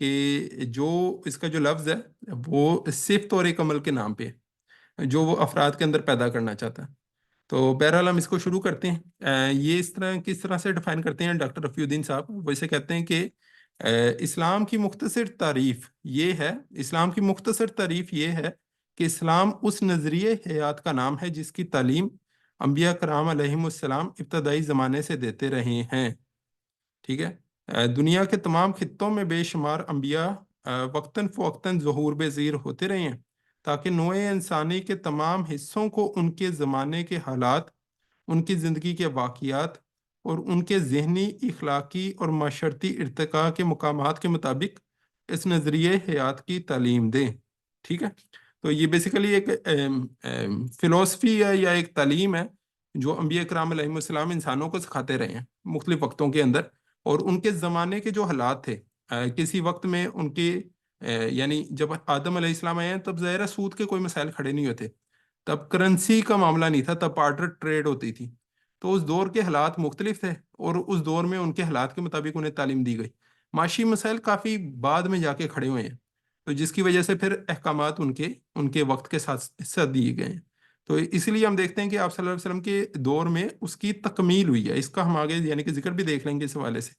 کہ جو اس کا جو لفظ ہے وہ صرف طور ایک عمل کے نام پہ ہے جو وہ افراد کے اندر پیدا کرنا چاہتا ہے۔ تو بہرحال ہم اس کو شروع کرتے ہیں۔ یہ اس طرح کس طرح سے ڈیفائن کرتے ہیں ڈاکٹر رفیع الدین صاحب، وہ اسے کہتے ہیں کہ اسلام کی مختصر تعریف یہ ہے، اسلام کی مختصر تعریف یہ ہے کہ اسلام اس نظریے حیات کا نام ہے جس کی تعلیم انبیاء کرام علیہم السلام ابتدائی زمانے سے دیتے رہے ہیں۔ ٹھیک ہے، دنیا کے تمام خطوں میں بے شمار انبیاء وقتاً فوقتاً ظہور بذیر ہوتے رہے ہیں تاکہ نوع انسانی کے تمام حصوں کو ان کے زمانے کے حالات، ان کی زندگی کے واقعات اور ان کے ذہنی، اخلاقی اور معاشرتی ارتقاء کے مقامات کے مطابق اس نظریے حیات کی تعلیم دیں۔ ٹھیک ہے، تو یہ بیسیکلی ایک فلسفی ہے یا ایک تعلیم ہے جو انبیاء کرام علیہ السلام انسانوں کو سکھاتے رہے ہیں مختلف وقتوں کے اندر، اور ان کے زمانے کے جو حالات تھے کسی وقت میں ان کے یعنی جب آدم علیہ السلام آئے ہیں تب ظاہر سود کے کوئی مسائل کھڑے نہیں ہوتے، تب کرنسی کا معاملہ نہیں تھا، تب بارٹر ٹریڈ ہوتی تھی، تو اس دور کے حالات مختلف تھے اور اس دور میں ان کے حالات کے مطابق انہیں تعلیم دی گئی۔ معاشی مسائل کافی بعد میں جا کے کھڑے ہوئے ہیں، تو جس کی وجہ سے پھر احکامات ان کے وقت کے ساتھ ساتھ دیے گئے ہیں۔ تو اس لیے ہم دیکھتے ہیں کہ آپ صلی اللہ علیہ وسلم کے دور میں اس کی تکمیل ہوئی ہے، اس کا ہم آگے یعنی کہ ذکر بھی دیکھ لیں گے اس حوالے سے۔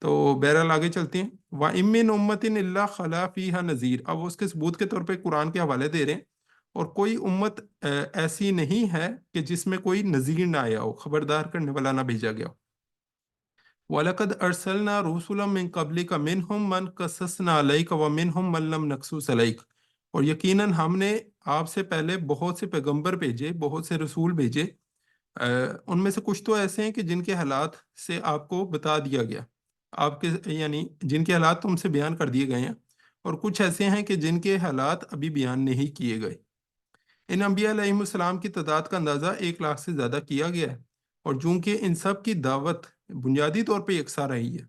تو بہرحال آگے چلتے ہیں۔ وَإِن مِّنْ أُمَّةٍ إِلَّا خَلَا فِيهَا نَذِيرٌ، اب وہ اس کے ثبوت کے طور پہ قرآن کے حوالے دے رہے ہیں، اور کوئی امت ایسی نہیں ہے کہ جس میں کوئی نذیر نہ آیا ہو، خبردار کرنے والا نہ بھیجا گیا ہو۔ وَلَقَدْ أَرْسَلْنَا رُسُلًا مِّن قَبْلِكَ مِنْهُم مَّن قَصَّصْنَا عَلَيْكَ وَمِنْهُم مَّن لَّمْ نَقْصُصْ عَلَيْكَ، اور یقیناً ہم نے آپ سے پہلے بہت سے پیغمبر بھیجے، بہت سے رسول بھیجے، ان میں سے کچھ تو ایسے ہیں کہ جن کے حالات سے آپ کو بتا دیا گیا، آپ کے یعنی جن کے حالات تم سے بیان کر دیے گئے ہیں، اور کچھ ایسے ہیں کہ جن کے حالات ابھی بیان نہیں کیے گئے۔ ان انبیاء علیہ السلام کی تعداد کا اندازہ 1 لاکھ سے زیادہ کیا گیا ہے، اور چونکہ ان سب کی دعوت بنیادی طور پہ یکساں رہی ہے،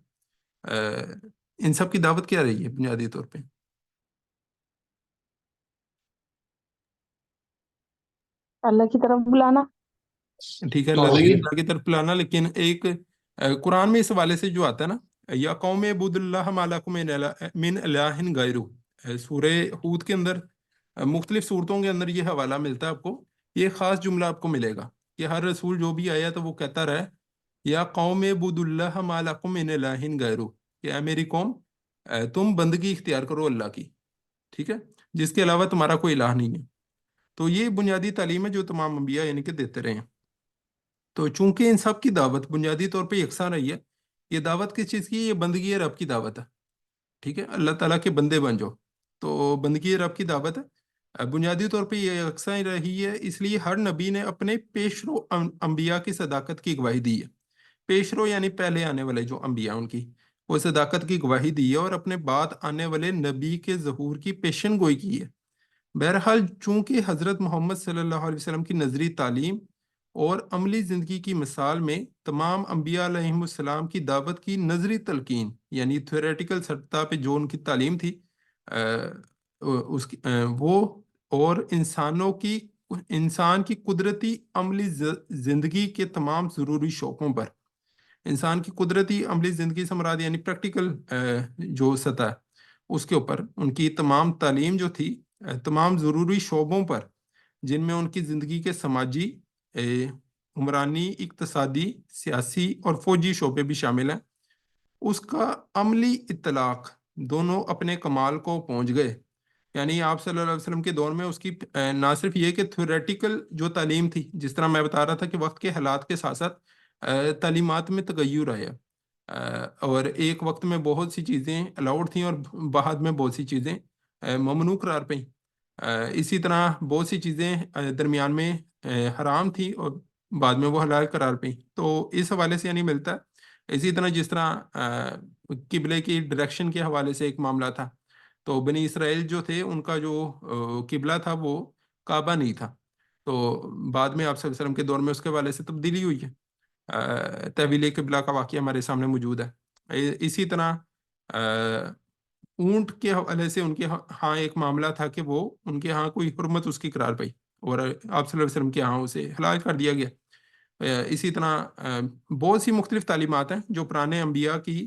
ان سب کی دعوت کیا رہی ہے بنیادی طور پہ؟ اللہ کی طرف بلانا۔ ٹھیک ہے، اللہ کی طرف لانا، لیکن ایک قرآن میں اس حوالے سے جو آتا ہے نا، یا قوم عبود اللہ ما لکم من الہ غیرہ، سورہ ہود کے اندر مختلف صورتوں کے اندر یہ حوالہ ملتا ہے آپ کو، یہ خاص جملہ آپ کو ملے گا کہ ہر رسول جو بھی آیا تو وہ کہتا رہا ہے یا قوم عبود اللہ ما لکم من الہ غیرہ، کہ اے میری قوم تم بندگی اختیار کرو اللہ کی، ٹھیک ہے، جس کے علاوہ تمہارا کوئی الہ نہیں ہے۔ تو یہ بنیادی تعلیم ہے جو تمام انبیاء یعنی کہ دیتے رہے ہیں۔ تو چونکہ ان سب کی دعوت بنیادی طور پہ یکساں رہی ہے، یہ دعوت کس چیز کی؟ یہ بندگی رب کی دعوت ہے، ٹھیک ہے، اللہ تعالیٰ کے بندے بن جاؤ، تو بندگی رب کی دعوت ہے، بنیادی طور پہ یہ یکساں ہی رہی ہے، اس لیے ہر نبی نے اپنے پیشرو انبیاء کی صداقت کی گواہی دی ہے۔ پیشرو یعنی پہلے آنے والے جو انبیاء ان کی وہ صداقت کی گواہی دی ہے اور اپنے بعد آنے والے نبی کے ظہور کی پیشن گوئی کی ہے۔ بہرحال چونکہ حضرت محمد صلی اللہ علیہ وسلم کی نظری تعلیم اور عملی زندگی کی مثال میں تمام انبیاء علیہ السلام کی دعوت کی نظری تلقین یعنی تھیوریٹیکل سطح پہ جو ان کی تعلیم تھی وہ اور انسان کی قدرتی عملی زندگی کے تمام ضروری شوقوں پر، انسان کی قدرتی عملی زندگی سے مراد یعنی پریکٹیکل جو سطح ہے اس کے اوپر ان کی تمام تعلیم جو تھی تمام ضروری شعبوں پر، جن میں ان کی زندگی کے سماجی، عمرانی، اقتصادی، سیاسی اور فوجی شعبے بھی شامل ہیں، اس کا عملی اطلاق دونوں اپنے کمال کو پہنچ گئے۔ یعنی آپ صلی اللہ علیہ وسلم کے دور میں اس کی نہ صرف یہ کہ تھیوریٹیکل جو تعلیم تھی، جس طرح میں بتا رہا تھا کہ وقت کے حالات کے ساتھ ساتھ تعلیمات میں تغیر آیا، اور ایک وقت میں بہت سی چیزیں الاؤڈ تھیں اور بعد میں بہت سی چیزیں ممنوع قرار پائیں، اسی طرح بہت سی چیزیں درمیان میں حرام تھی اور بعد میں وہ حلال قرار پائیں۔ تو اس حوالے سے یعنی ملتا ہے، اسی طرح جس طرح قبلے کی ڈائریکشن کے حوالے سے ایک معاملہ تھا، تو بنی اسرائیل جو تھے ان کا جو قبلہ تھا وہ کعبہ نہیں تھا، تو بعد میں آپ صلی اللہ علیہ وسلم کے دور میں اس کے حوالے سے تبدیلی ہوئی ہے، تحویل قبلہ کا واقعہ ہمارے سامنے موجود ہے۔ اسی طرح اونٹ کے حوالے سے ان کے ہاں ایک معاملہ تھا کہ وہ ان کے ہاں کوئی حرمت اس کی قرار پائی اور آپ صلی اللہ علیہ وسلم کے ہاں اسے حلال کر دیا گیا۔ اسی طرح بہت سی مختلف تعلیمات ہیں جو پرانے انبیاء کی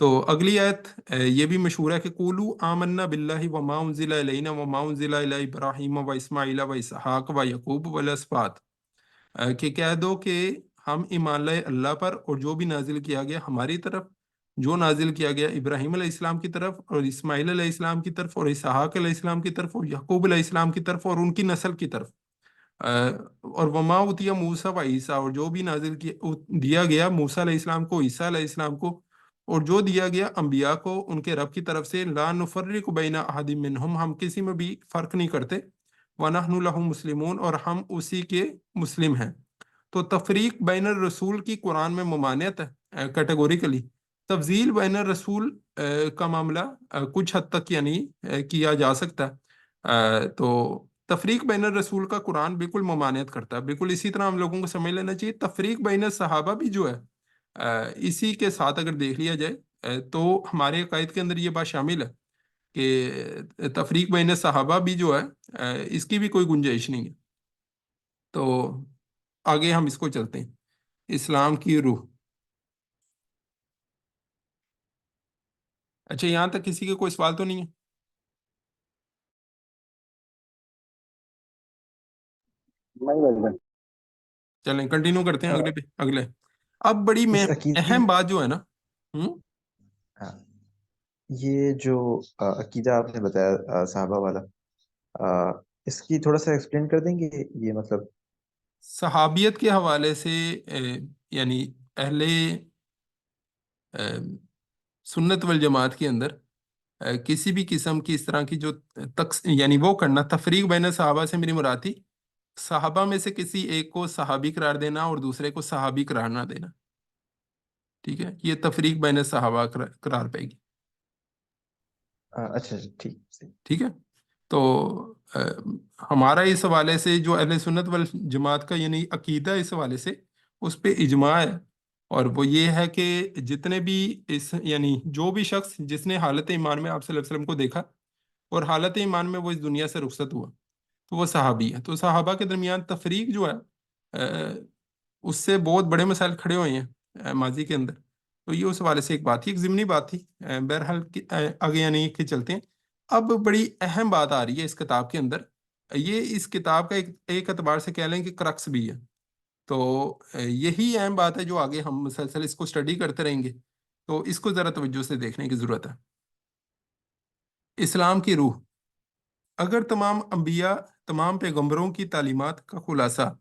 تو اگلی آیت یہ بھی مشہور ہے کہ قولو آمنا باللہ وما انزل الینا وما انزل الی ابراہیم و اسماعیل و اسحاق و یعقوب والاسباط، کہ کہہ دو کہ ہم ایمان لائے اللہ پر اور جو بھی نازل کیا گیا ہماری طرف، جو نازل کیا گیا ابراہیم علیہ السلام کی طرف اور اسماعیل علیہ السلام کی طرف اور اسحاق علیہ السلام کی طرف اور یعقوب علیہ السلام کی طرف اور ان کی نسل کی طرف، اور وما اوتیا موسیٰ و عیسیٰ، اور جو بھی نازل دیا گیا موسیٰ علیہ السلام کو، عیسیٰ علیہ السلام کو، اور جو دیا گیا انبیاء کو ان کے رب کی طرف سے، لا نفرق بین احد منہم، ہم کسی میں بھی فرق نہیں کرتے، ونحن لہ مسلمون، اور ہم اسی کے مسلم ہیں۔ تو تفریق بین الرسول کی قرآن میں ممانعت ہے کیٹیگوریکلی۔ تفضیل بین الرسول کا معاملہ کچھ حد تک یعنی کیا جا سکتا ہے، تو تفریق بین الرسول کا قرآن بالکل ممانعت کرتا ہے۔ بالکل اسی طرح ہم لوگوں کو سمجھ لینا چاہیے تفریق بین الصحابہ بھی جو ہے اسی کے ساتھ اگر دیکھ لیا جائے تو ہمارے عقائد کے اندر یہ بات شامل ہے کہ تفریق بین صحابہ بھی جو ہے اس کی بھی کوئی گنجائش نہیں ہے۔ تو آگے ہم اس کو چلتے ہیں، اسلام کی روح۔ اچھا، یہاں تک کسی کے کوئی سوال تو نہیں ہے؟ نہیں بھائی۔ چلیں کنٹینیو کرتے ہیں اگلے اب بڑی اس عقیدے اہم بات جو ہے نا، ہاں، یہ جو عقیدہ آپ نے بتایا صحابہ والا، اس کی تھوڑا سا ایکسپلین کر دیں گے یہ مطلب؟ صحابیت کے حوالے سے یعنی اہل سنت والجماعت کے اندر کسی بھی قسم کی اس طرح کی جو یعنی وہ کرنا، تفریق بین صحابہ سے میری مراد تھی صحابہ میں سے کسی ایک کو صحابی قرار دینا اور دوسرے کو صحابی قرار نہ دینا، ٹھیک ہے؟ یہ تفریق بین صحابہ قرار پائے گی، اچھا ٹھیک ٹھیک ہے؟ تو ہمارا اس حوالے سے جو اہل سنت والجماعت کا یعنی عقیدہ اس حوالے سے اس پہ اجماع ہے، اور وہ یہ ہے کہ جتنے بھی یعنی جو بھی شخص جس نے حالت ایمان میں آپ صلی اللہ علیہ وسلم کو دیکھا اور حالت ایمان میں وہ اس دنیا سے رخصت ہوا تو وہ صحابی ہے۔ تو صحابہ کے درمیان تفریق جو ہے اس سے بہت بڑے مسائل کھڑے ہوئے ہیں ماضی کے اندر، تو یہ اس حوالے سے ایک بات تھی، ایک ضمنی بات تھی۔ بہرحال آگے یعنی کہ چلتے ہیں، اب بڑی اہم بات آ رہی ہے اس کتاب کے اندر، یہ اس کتاب کا ایک اعتبار سے کہہ لیں کہ کرکس بھی ہے، تو یہی اہم بات ہے جو آگے ہم مسلسل اس کو اسٹڈی کرتے رہیں گے، تو اس کو ذرا توجہ سے دیکھنے کی ضرورت ہے۔ اسلام کی روح، اگر تمام انبیاء، تمام پیغمبروں کی تعلیمات کا خلاصہ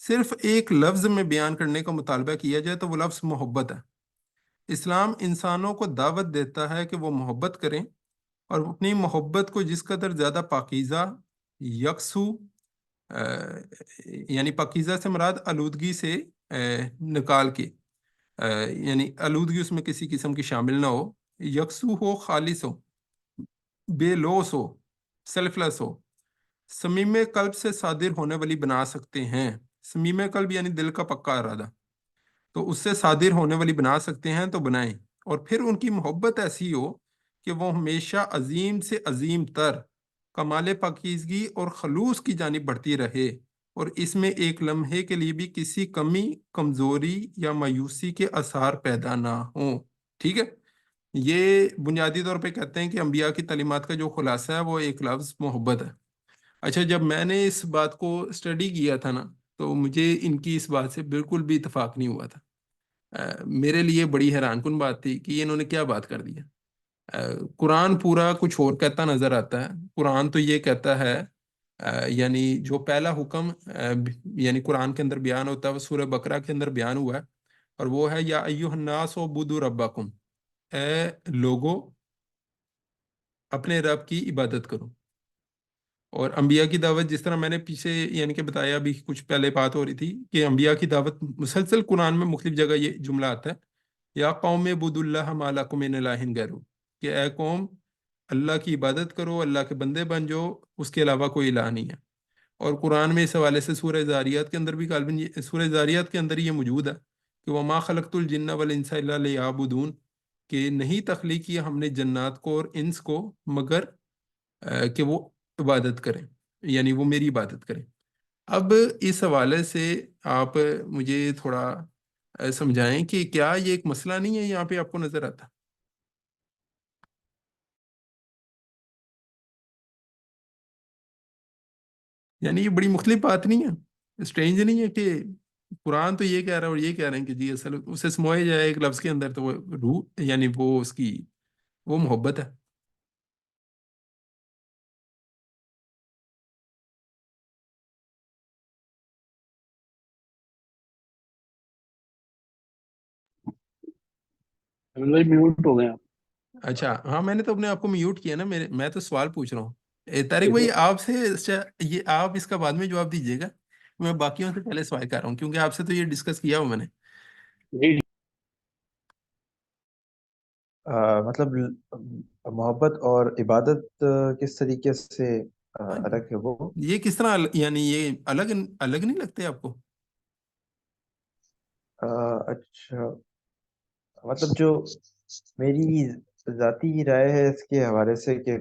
صرف ایک لفظ میں بیان کرنے کا مطالبہ کیا جائے تو وہ لفظ محبت ہے۔ اسلام انسانوں کو دعوت دیتا ہے کہ وہ محبت کریں، اور اپنی محبت کو جس قدر زیادہ پاکیزہ، یکسو، یعنی پاکیزہ سے مراد آلودگی سے نکال کے، یعنی آلودگی اس میں کسی قسم کی شامل نہ ہو، یکسو ہو، خالص ہو، بے لوث ہو، سیلف لیس ہو، صمیم قلب سے صادر ہونے والی بنا سکتے ہیں۔ صمیم قلب یعنی دل کا پکا ارادہ، تو اس سے صادر ہونے والی بنا سکتے ہیں تو بنائیں، اور پھر ان کی محبت ایسی ہو کہ وہ ہمیشہ عظیم سے عظیم تر کمال پاکیزگی اور خلوص کی جانب بڑھتی رہے، اور اس میں ایک لمحے کے لیے بھی کسی کمی، کمزوری یا مایوسی کے آثار پیدا نہ ہوں، ٹھیک ہے؟ یہ بنیادی طور پہ کہتے ہیں کہ انبیاء کی تعلیمات کا جو خلاصہ ہے وہ ایک لفظ محبت ہے۔ اچھا، جب میں نے اس بات کو اسٹڈی کیا تھا نا تو مجھے ان کی اس بات سے بالکل بھی اتفاق نہیں ہوا تھا۔ میرے لیے بڑی حیران کن بات تھی کہ انہوں نے کیا بات کر دیا۔ قرآن پورا کچھ اور کہتا نظر آتا ہے۔ قرآن تو یہ کہتا ہے یعنی جو پہلا حکم یعنی قرآن کے اندر بیان ہوتا ہے وہ سورہ بقرہ کے اندر بیان ہوا ہے، اور وہ ہے یا ایھا الناس اعبدوا ربکم، اے لوگو اپنے رب کی عبادت کرو۔ اور انبیاء کی دعوت، جس طرح میں نے پیچھے یعنی کہ بتایا، ابھی کچھ پہلے بات ہو رہی تھی کہ انبیاء کی دعوت مسلسل قرآن میں مختلف جگہ یہ جملہ آتا ہے، یا قوم اعبدوا اللہ ما لکم من الہ غیرہ، کہ اے قوم اللہ کی عبادت کرو، اللہ کے بندے بن جاؤ، اس کے علاوہ کوئی الہ نہیں ہے۔ اور قرآن میں اس حوالے سے سورہ زاریات کے اندر بھی غالباً سورہ زاریات کے اندر یہ موجود ہے کہ وما خلقت الجن والانس الا لیعبدون، کہ نہیں تخلیق کیا ہم نے جنات کو اور انس کو مگر کہ وہ عبادت کریں، یعنی وہ میری عبادت کریں۔ اب اس حوالے سے آپ مجھے تھوڑا سمجھائیں کہ کیا یہ ایک مسئلہ نہیں ہے یہاں پہ آپ کو نظر آتا؟ یعنی یہ بڑی مختلف بات نہیں ہے، اسٹرینج نہیں ہے کہ قرآن تو یہ کہہ رہا ہے اور یہ کہہ رہے ہیں کہ جی اصل اسے سموئے جائے ایک لفظ کے اندر تو وہ روح، یعنی وہ اس کی وہ محبت ہے. میوٹ ہو گئے آپ. اچھا ہاں، میں نے تو اپنے آپ کو میوٹ کیا نا، میں تو سوال پوچھ رہا ہوں. طارق ٹھیک بھائی ہے. آپ سے یہ آپ اس کا بعد میں جواب دیجیے گا، میں باقیوں سے پہلے سوال کر رہا ہوں کیونکہ آپ سے تو یہ ڈسکس کیا ہوا میں نے. جی جی. مطلب محبت اور عبادت کس طریقے سے ہاں جی، الگ ہے وہ؟ یہ کس طرح یعنی یہ الگ الگ نہیں لگتے آپ کو؟ اچھا، مطلب جو میری ذاتی رائے ہے اس کے حوالے سے کہ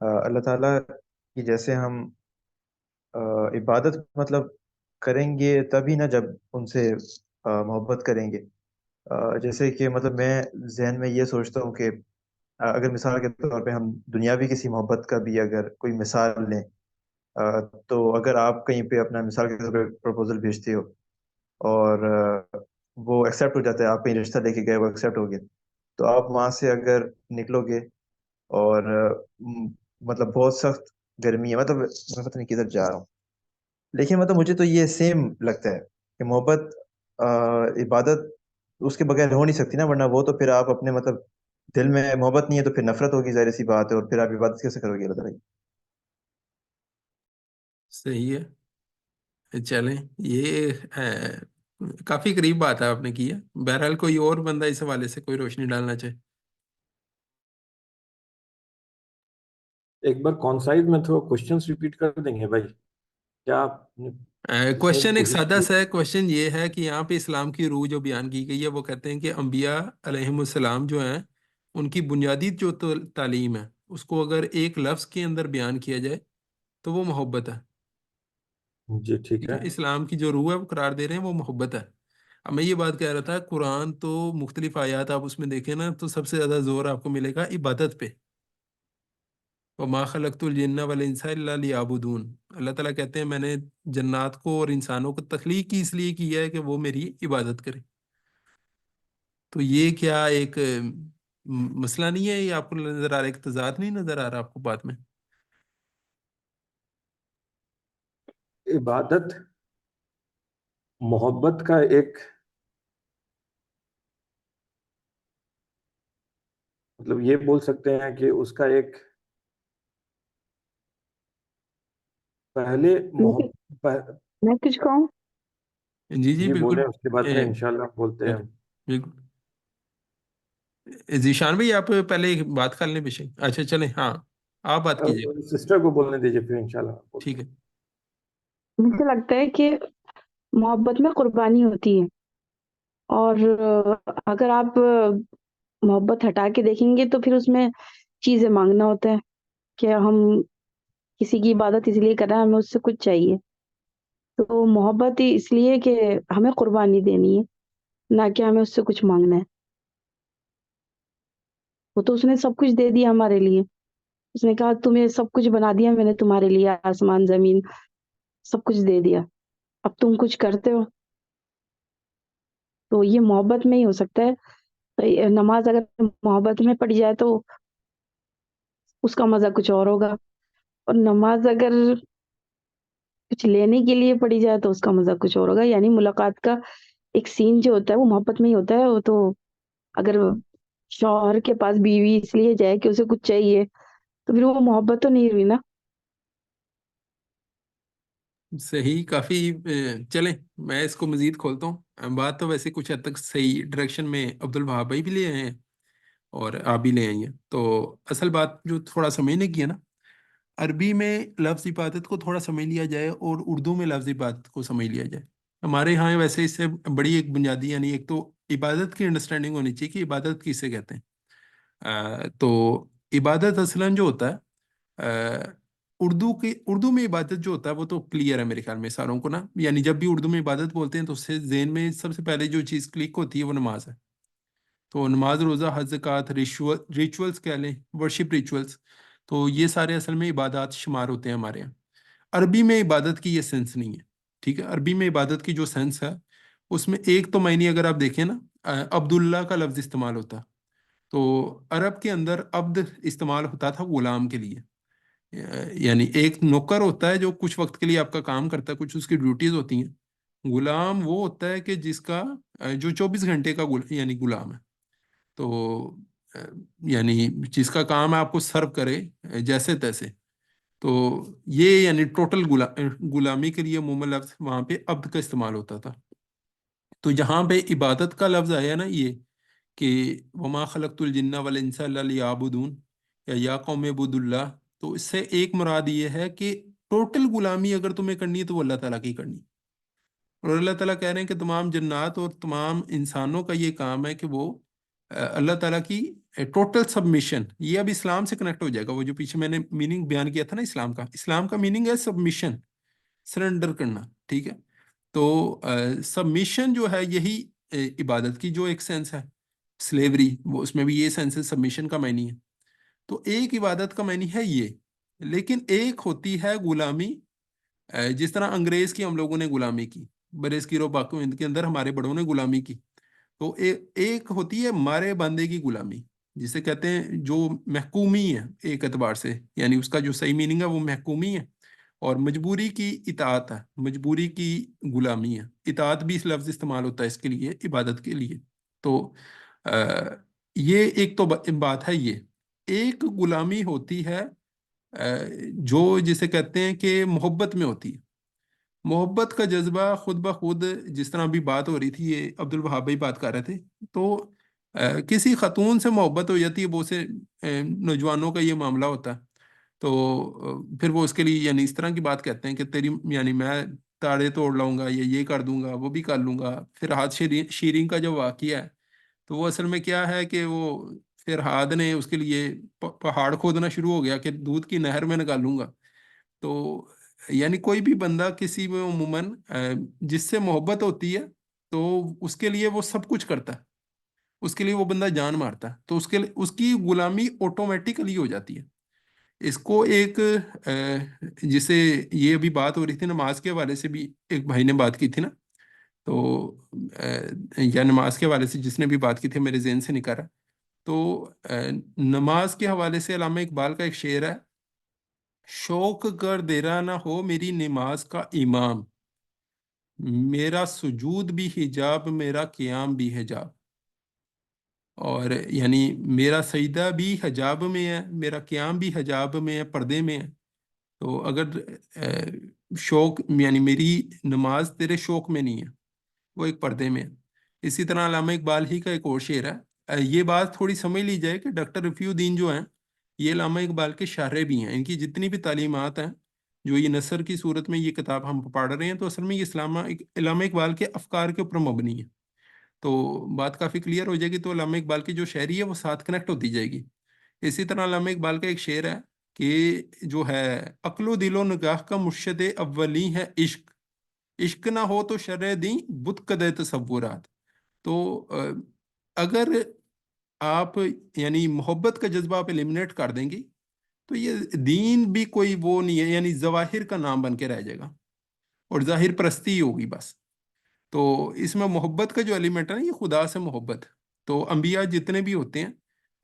اللہ تعالیٰ کی جیسے ہم عبادت مطلب کریں گے تبھی نہ جب ان سے محبت کریں گے. جیسے کہ مطلب میں ذہن میں یہ سوچتا ہوں کہ اگر مثال کے طور پہ ہم دنیاوی کسی محبت کا بھی اگر کوئی مثال لیں، تو اگر آپ کہیں پہ اپنا مثال کے طور پہ پروپوزل بھیجتے ہو اور وہ ایکسیپٹ ہو جاتا ہے، آپ کہیں رشتہ لے کے گئے وہ ایکسیپٹ ہو گیا، تو آپ وہاں سے اگر نکلو گے اور مطلب بہت سخت گرمی ہے، مطلب میں پتہ نہیں کدھر جا رہا ہوں، لیکن مطلب مجھے تو یہ سیم لگتا ہے کہ محبت عبادت اس کے بغیر ہو نہیں سکتی نا، ورنہ وہ تو پھر آپ اپنے مطلب دل میں محبت نہیں ہے تو پھر نفرت ہوگی، ظاہر سی بات ہے، اور پھر آپ عبادت کیسے کرو گے اللہ تعالیٰ کی؟ صحیح ہے، چلیں یہ کافی قریب بات ہے آپ نے کی ہے. بہرحال کوئی اور بندہ اس حوالے سے کوئی روشنی ڈالنا چاہے؟ ایک بار کونسائز میں تھوڑا کوشچنس ریپیٹ کر دیں گے بھائی؟ کیا آپ نے اس میں کوشچن ایک کوشش سادہ کی؟ سا ہے. کوشچن یہ ہے کہ یہاں پہ اسلام کی روح جو بیان کی گئی ہے، وہ کہتے ہیں کہ انبیاء علیہم السلام جو ہیں ان کی بنیادی جو تعلیم ہے اس کو اگر ایک لفظ کے اندر بیان کیا جائے تو وہ محبت ہے. جی ٹھیک ٹھیک ہے. ہے، اسلام کی جو روح ہے وہ قرار دے رہے ہیں وہ محبت ہے. اب میں یہ بات کہہ رہا تھا، قرآن تو مختلف آیات آپ اس میں دیکھیں نا تو سب سے زیادہ زور آپ کو ملے گا عبادت پہ. وَمَا خَلَقْتُ الْجِنَّ وَالْإِنسَ إِلَّا لِيَعْبُدُونَ. اللہ تعالیٰ کہتے ہیں میں نے جنات کو اور انسانوں کو تخلیق کی اس لیے کی ہے کہ وہ میری عبادت کرے. تو یہ کیا ایک مسئلہ نہیں ہے؟ یہ آپ کو نظر آ رہا ہے، ایک تضاد نہیں نظر آ رہا آپ کو بات میں؟ عبادت محبت کا ایک مطلب یہ بول سکتے ہیں کہ اس کا ایک پہلے میں کچھ کہوں؟ جی جی جی بالکل. بولیں، اس کے بعد میں اے، انشاءاللہ بولتے ہیں. بالکل. ذیشان بھائی آپ پہلے ایک بات کر لیں بے. اچھا چلیں، ہاں آپ بات کیجیے. سسٹر کو بولنے دیجیے پھر انشاءاللہ بولتے ٹھیک ہیں. ہے. مجھے لگتا ہے کہ محبت میں قربانی ہوتی ہے، اور اگر آپ محبت ہٹا کے دیکھیں گے تو پھر اس میں چیزیں مانگنا ہوتا ہے کہ ہم کسی کی عبادت اس لیے کر رہے ہیں، ہمیں اس سے کچھ چاہیے. تو محبت ہی اس لیے کہ ہمیں قربانی دینی ہے، نہ کہ ہمیں اس سے کچھ مانگنا ہے. وہ تو اس نے سب کچھ دے دیا ہمارے لیے. اس نے کہا تمہیں سب کچھ بنا دیا میں نے تمہارے لیے، آسمان زمین سب کچھ دے دیا، اب تم کچھ کرتے ہو. تو یہ محبت میں ہی ہو سکتا ہے. نماز اگر محبت میں پڑھی جائے تو اس کا مزہ کچھ اور ہوگا، اور نماز اگر کچھ لینے کے لیے پڑھی جائے تو اس کا مزہ کچھ اور ہوگا. یعنی ملاقات کا ایک سین جو ہوتا ہے وہ محبت میں ہی ہوتا ہے. وہ تو اگر شوہر کے پاس بیوی اس لیے جائے کہ اسے کچھ چاہیے تو پھر وہ محبت تو نہیں ہوئی نا. صحیح، کافی چلیں میں اس کو مزید کھولتا ہوں. بات تو ویسے کچھ حد تک صحیح ڈائریکشن میں عبد الوہاب بھائی بھی لے آئے ہیں اور آپ بھی لے آئی ہیں. تو اصل بات جو تھوڑا سمجھنے کی ہے نا، عربی میں لفظ عبادت کو تھوڑا سمجھ لیا جائے اور اردو میں لفظ عبادت کو سمجھ لیا جائے. ہمارے یہاں ویسے اس سے بڑی ایک بنیادی، یعنی ایک تو عبادت کی انڈرسٹینڈنگ ہونی چاہیے کہ عبادت کسے کہتے ہیں. تو عبادت اصلاً جو ہوتا ہے اردو میں عبادت جو ہوتا ہے وہ تو کلیئر ہے میرے خیال میں ساروں کو نا. یعنی جب بھی اردو میں عبادت بولتے ہیں تو اس سے ذہن میں سب سے پہلے جو چیز کلک ہوتی ہے وہ نماز ہے. تو نماز، روزہ، حج، زکوٰۃ، ریچولز کہہ لیں، ورشپ ریچولز، تو یہ سارے اصل میں عبادات شمار ہوتے ہیں ہمارے یہاں. عربی میں عبادت کی یہ سینس نہیں ہے، ٹھیک ہے. عربی میں عبادت کی جو سینس ہے اس میں ایک تو معنی اگر آپ دیکھیں نا، عبداللہ کا لفظ استعمال ہوتا، تو عرب کے اندر عبد استعمال ہوتا تھا غلام کے لیے. یعنی ایک نوکر ہوتا ہے جو کچھ وقت کے لیے آپ کا کام کرتا ہے، کچھ اس کی ڈیوٹیز ہوتی ہیں. غلام وہ ہوتا ہے کہ جس کا جو 24 گھنٹے کا یعنی غلام ہے. تو یعنی جس کا کام ہے آپ کو سرو کرے جیسے تیسے. تو یہ یعنی ٹوٹل غلامی کے لیے عموماً لفظ وہاں پہ عبد کا استعمال ہوتا تھا. تو جہاں پہ عبادت کا لفظ آیا نا یہ کہ وما خلقت الجن والانس الا لیعبدون یا قوم اعبدوا اللہ، تو اس سے ایک مراد یہ ہے کہ ٹوٹل غلامی اگر تمہیں کرنی ہے تو وہ اللہ تعالیٰ کی کرنی. اور اللہ تعالیٰ کہہ رہے ہیں کہ تمام جنات اور تمام انسانوں کا یہ کام ہے کہ وہ اللہ تعالیٰ کی ٹوٹل سبمیشن. یہ اب اسلام سے کنیکٹ ہو جائے گا. وہ جو پیچھے میں نے میننگ بیان کیا تھا نا اسلام کا میننگ ہے سبمیشن، سرنڈر کرنا، ٹھیک ہے. تو سبمیشن جو ہے یہی عبادت کی جو ایک سینس ہے. سلیوری وہ اس میں بھی یہ سینس ہے، سبمیشن کا معنی ہے. تو ایک عبادت کا معنی ہے یہ، لیکن ایک ہوتی ہے غلامی. جس طرح انگریز کی ہم لوگوں نے غلامی کی، برصغیر و پاک و ہند کے اندر ہمارے بڑوں نے غلامی کی. تو ایک ہوتی ہے مارے بندے کی غلامی، جسے کہتے ہیں جو محکومی ہے ایک اعتبار سے، یعنی اس کا جو صحیح میننگ ہے وہ محکومی ہے. اور مجبوری کی اطاعت ہے، مجبوری کی غلامی ہے. اطاعت بھی اس لفظ استعمال ہوتا ہے اس کے لیے، عبادت کے لیے. تو یہ ایک تو بات ہے. یہ ایک غلامی ہوتی ہے جو جسے کہتے ہیں کہ محبت میں ہوتی ہے. محبت کا جذبہ خود بخود، جس طرح ابھی بات ہو رہی تھی، یہ عبد الوہاب بھائی بات کر رہے تھے، تو کسی خاتون سے محبت ہو جاتی ہے، وہ سے نوجوانوں کا یہ معاملہ ہوتا ہے. تو پھر وہ اس کے لیے یعنی اس طرح کی بات کہتے ہیں کہ تیری یعنی میں تاڑے توڑ لاؤں گا، یہ کر دوں گا، وہ بھی کر لوں گا. فرحاد شیرین کا جو واقعہ ہے تو وہ اصل میں کیا ہے کہ وہ فرحاد نے اس کے لیے پہاڑ کھودنا شروع ہو گیا کہ دودھ کی نہر میں نکالوں گا. تو یعنی کوئی بھی بندہ کسی میں عموماً جس سے محبت ہوتی ہے تو اس کے لیے وہ سب کچھ کرتا ہے، اس کے لیے وہ بندہ جان مارتا ہے. تو اس کی غلامی آٹومیٹیکلی ہو جاتی ہے. اس کو ایک جسے یہ ابھی بات ہو رہی تھی نماز کے حوالے سے بھی ایک بھائی نے بات کی تھی نا، تو یا نماز کے حوالے سے جس نے بھی بات کی تھی میرے ذہن سے نکل رہا. تو نماز کے حوالے سے علامہ اقبال کا ایک شعر ہے، شوق کر دیرا نہ ہو میری نماز کا امام، میرا سجود بھی حجاب میرا قیام بھی حجاب. اور یعنی میرا سجدہ بھی حجاب میں ہے، میرا قیام بھی حجاب میں ہے، پردے میں ہے. تو اگر شوق یعنی میری نماز تیرے شوق میں نہیں ہے، وہ ایک پردے میں ہے. اسی طرح علامہ اقبال ہی کا ایک اور شعر ہے. یہ بات تھوڑی سمجھ لی جائے کہ ڈاکٹر رفیع الدین جو ہیں یہ علامہ اقبال کے شارح بھی ہیں. ان کی جتنی بھی تعلیمات ہیں جو یہ نثر کی صورت میں یہ کتاب ہم پڑھ رہے ہیں، تو اصل میں یہ علامہ اقبال کے افکار کے اوپر مبنی ہے. تو بات کافی کلیئر ہو جائے گی. تو علامہ اقبال کی جو شاعری ہے وہ ساتھ کنیکٹ ہوتی جائے گی. اسی طرح علامہ اقبال کا ایک شعر ہے کہ جو ہے عقل و دل و نگاہ کا مرشد اولی ہے عشق، عشق نہ ہو تو شرع دیں بت قدے تصورات. تو اگر آپ یعنی محبت کا جذبہ آپ ایلیمنیٹ کر دیں گی تو یہ دین بھی کوئی وہ نہیں ہے، یعنی ظواہر کا نام بن کے رہ جائے گا اور ظاہر پرستی ہوگی بس. تو اس میں محبت کا جو ایلیمنٹ ہے نا، یہ خدا سے محبت. تو انبیاء جتنے بھی ہوتے ہیں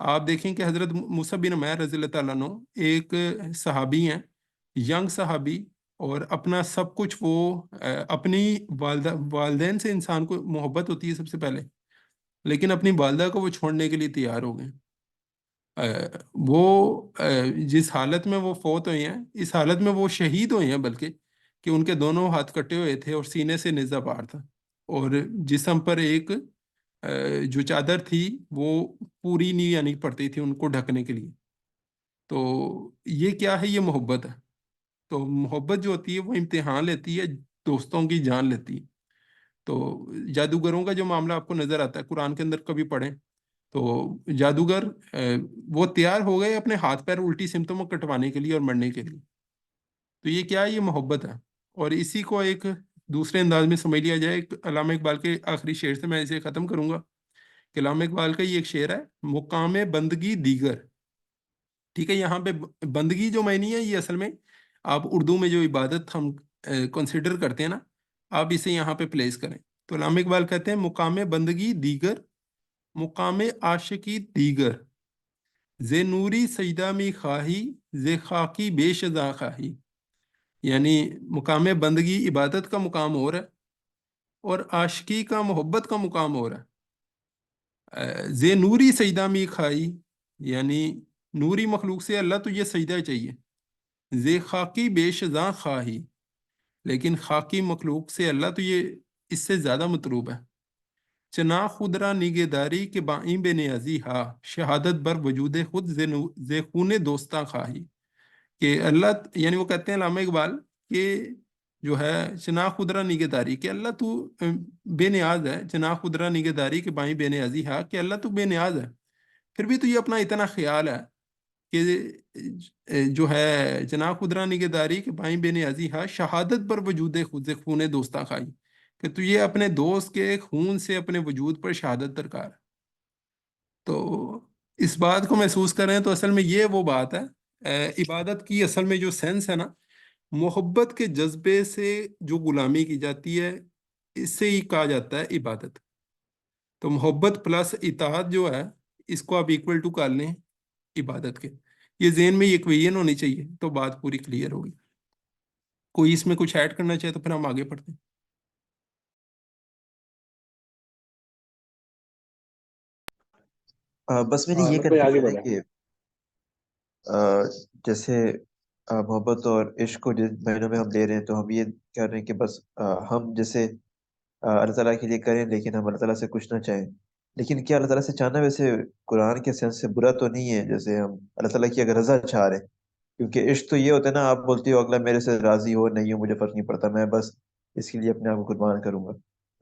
آپ دیکھیں کہ حضرت موسیٰ بن عمیر رضی اللہ تعالیٰ عنہ ایک صحابی ہیں، ینگ صحابی، اور اپنا سب کچھ وہ اپنی والدین سے انسان کو محبت ہوتی ہے سب سے پہلے، لیکن اپنی والدہ کو وہ چھوڑنے کے لیے تیار ہو گئے. وہ جس حالت میں وہ فوت ہوئے ہیں، اس حالت میں وہ شہید ہوئے ہیں بلکہ، کہ ان کے دونوں ہاتھ کٹے ہوئے تھے اور سینے سے نیزہ پار تھا، اور جسم پر ایک جو چادر تھی وہ پوری نہیں یعنی پڑتی تھی ان کو ڈھکنے کے لیے. تو یہ کیا ہے؟ یہ محبت ہے. تو محبت جو ہوتی ہے وہ امتحان لیتی ہے، دوستوں کی جان لیتی ہے. تو جادوگروں کا جو معاملہ آپ کو نظر آتا ہے قرآن کے اندر کبھی پڑھیں تو جادوگر وہ تیار ہو گئے اپنے ہاتھ پیر الٹی سمتوں میں کٹوانے کے لیے اور مرنے کے لیے. تو یہ کیا ہے؟ یہ محبت ہے. اور اسی کو ایک دوسرے انداز میں سمجھ لیا جائے، علامہ اقبال کے آخری شعر سے میں اسے ختم کروں گا کہ علامہ اقبال کا یہ ایک شعر ہے، مقام بندگی دیگر. ٹھیک ہے، یہاں پہ بندگی جو معنی ہے یہ اصل میں آپ اردو میں جو عبادت ہم کنسیڈر کرتے ہیں نا، آپ اسے یہاں پہ پلیس کریں. تو علامہ اقبال کہتے ہیں مقام بندگی دیگر، مقام عاشقی دیگر، زے نوری سجدہ می خواہی، زے خاکی بے شزاں خواہی. یعنی مقام بندگی عبادت کا مقام اور ہے، اور عاشقی کا محبت کا مقام اور ہے. زے نوری سجدہ می خواہی، یعنی نوری مخلوق سے اللہ تجھے سجدہ چاہیے. زے خاکی بے شزاں خواہی، لیکن خاکی مخلوق سے اللہ تجھے اس سے زیادہ مطلوب ہے. چنا خودرا نگہ داری کے بائیں بے نیازی ہا، شہادت بر وجود خود زے خون دوستاں خواہی. کہ اللہ، یعنی وہ کہتے ہیں علامہ اقبال کہ جو ہے چنا خودرا نگہ داری، کہ اللہ تو بے نیاز ہے. چنا خودرا نگہ داری کے بائیں بے نیازی ہا، کہ اللہ تو بے نیاز ہے، پھر بھی تجھے اپنا اتنا خیال ہے کہ جو ہے چنا خودرا نگہ داری کے بائیں بے نیازی ہا، شہادت پر وجود خود سے خون دوستاں خواہی، کہ تجھے اپنے دوست کے خون سے اپنے وجود پر شہادت درکار ہے. تو اس بات کو محسوس کریں تو اصل میں یہ وہ بات ہے. عبادت کی اصل میں جو سینس ہے نا، محبت کے جذبے سے جو غلامی کی جاتی ہے، اس سے ہی کہا جاتا ہے عبادت. تو محبت پلس اطاعت جو ہے، اس کو آپ ایکول ٹو کر لیں عبادت کے. یہ ذہن میں ایکویشن ہونی چاہیے تو بات پوری کلیئر ہوگی. کوئی اس میں کچھ ایڈ کرنا چاہے تو پھر ہم آگے پڑھتے ہیں. بس میری یہ احمد بھائی آگے کنفیوژن ہے بڑھیں. کہ جیسے محبت اور عشق کو جس معنوں میں ہم لے رہے ہیں، تو ہم یہ کہہ رہے ہیں کہ بس ہم جیسے اللہ تعالیٰ کے لیے کریں، لیکن ہم اللہ تعالیٰ سے کچھ نہ چاہیں. لیکن کیا اللہ تعالیٰ سے چاہنا ویسے قرآن کے سینس سے برا تو نہیں ہے؟ جیسے ہم اللہ تعالیٰ کی اگر رضا چاہ رہے ہیں، کیونکہ عشق تو یہ ہوتا ہے نا، آپ بولتے ہو اگلا میرے سے راضی ہو نہیں ہو مجھے فرق نہیں پڑتا، میں بس اس کے لیے اپنے آپ کو قربان کروں گا.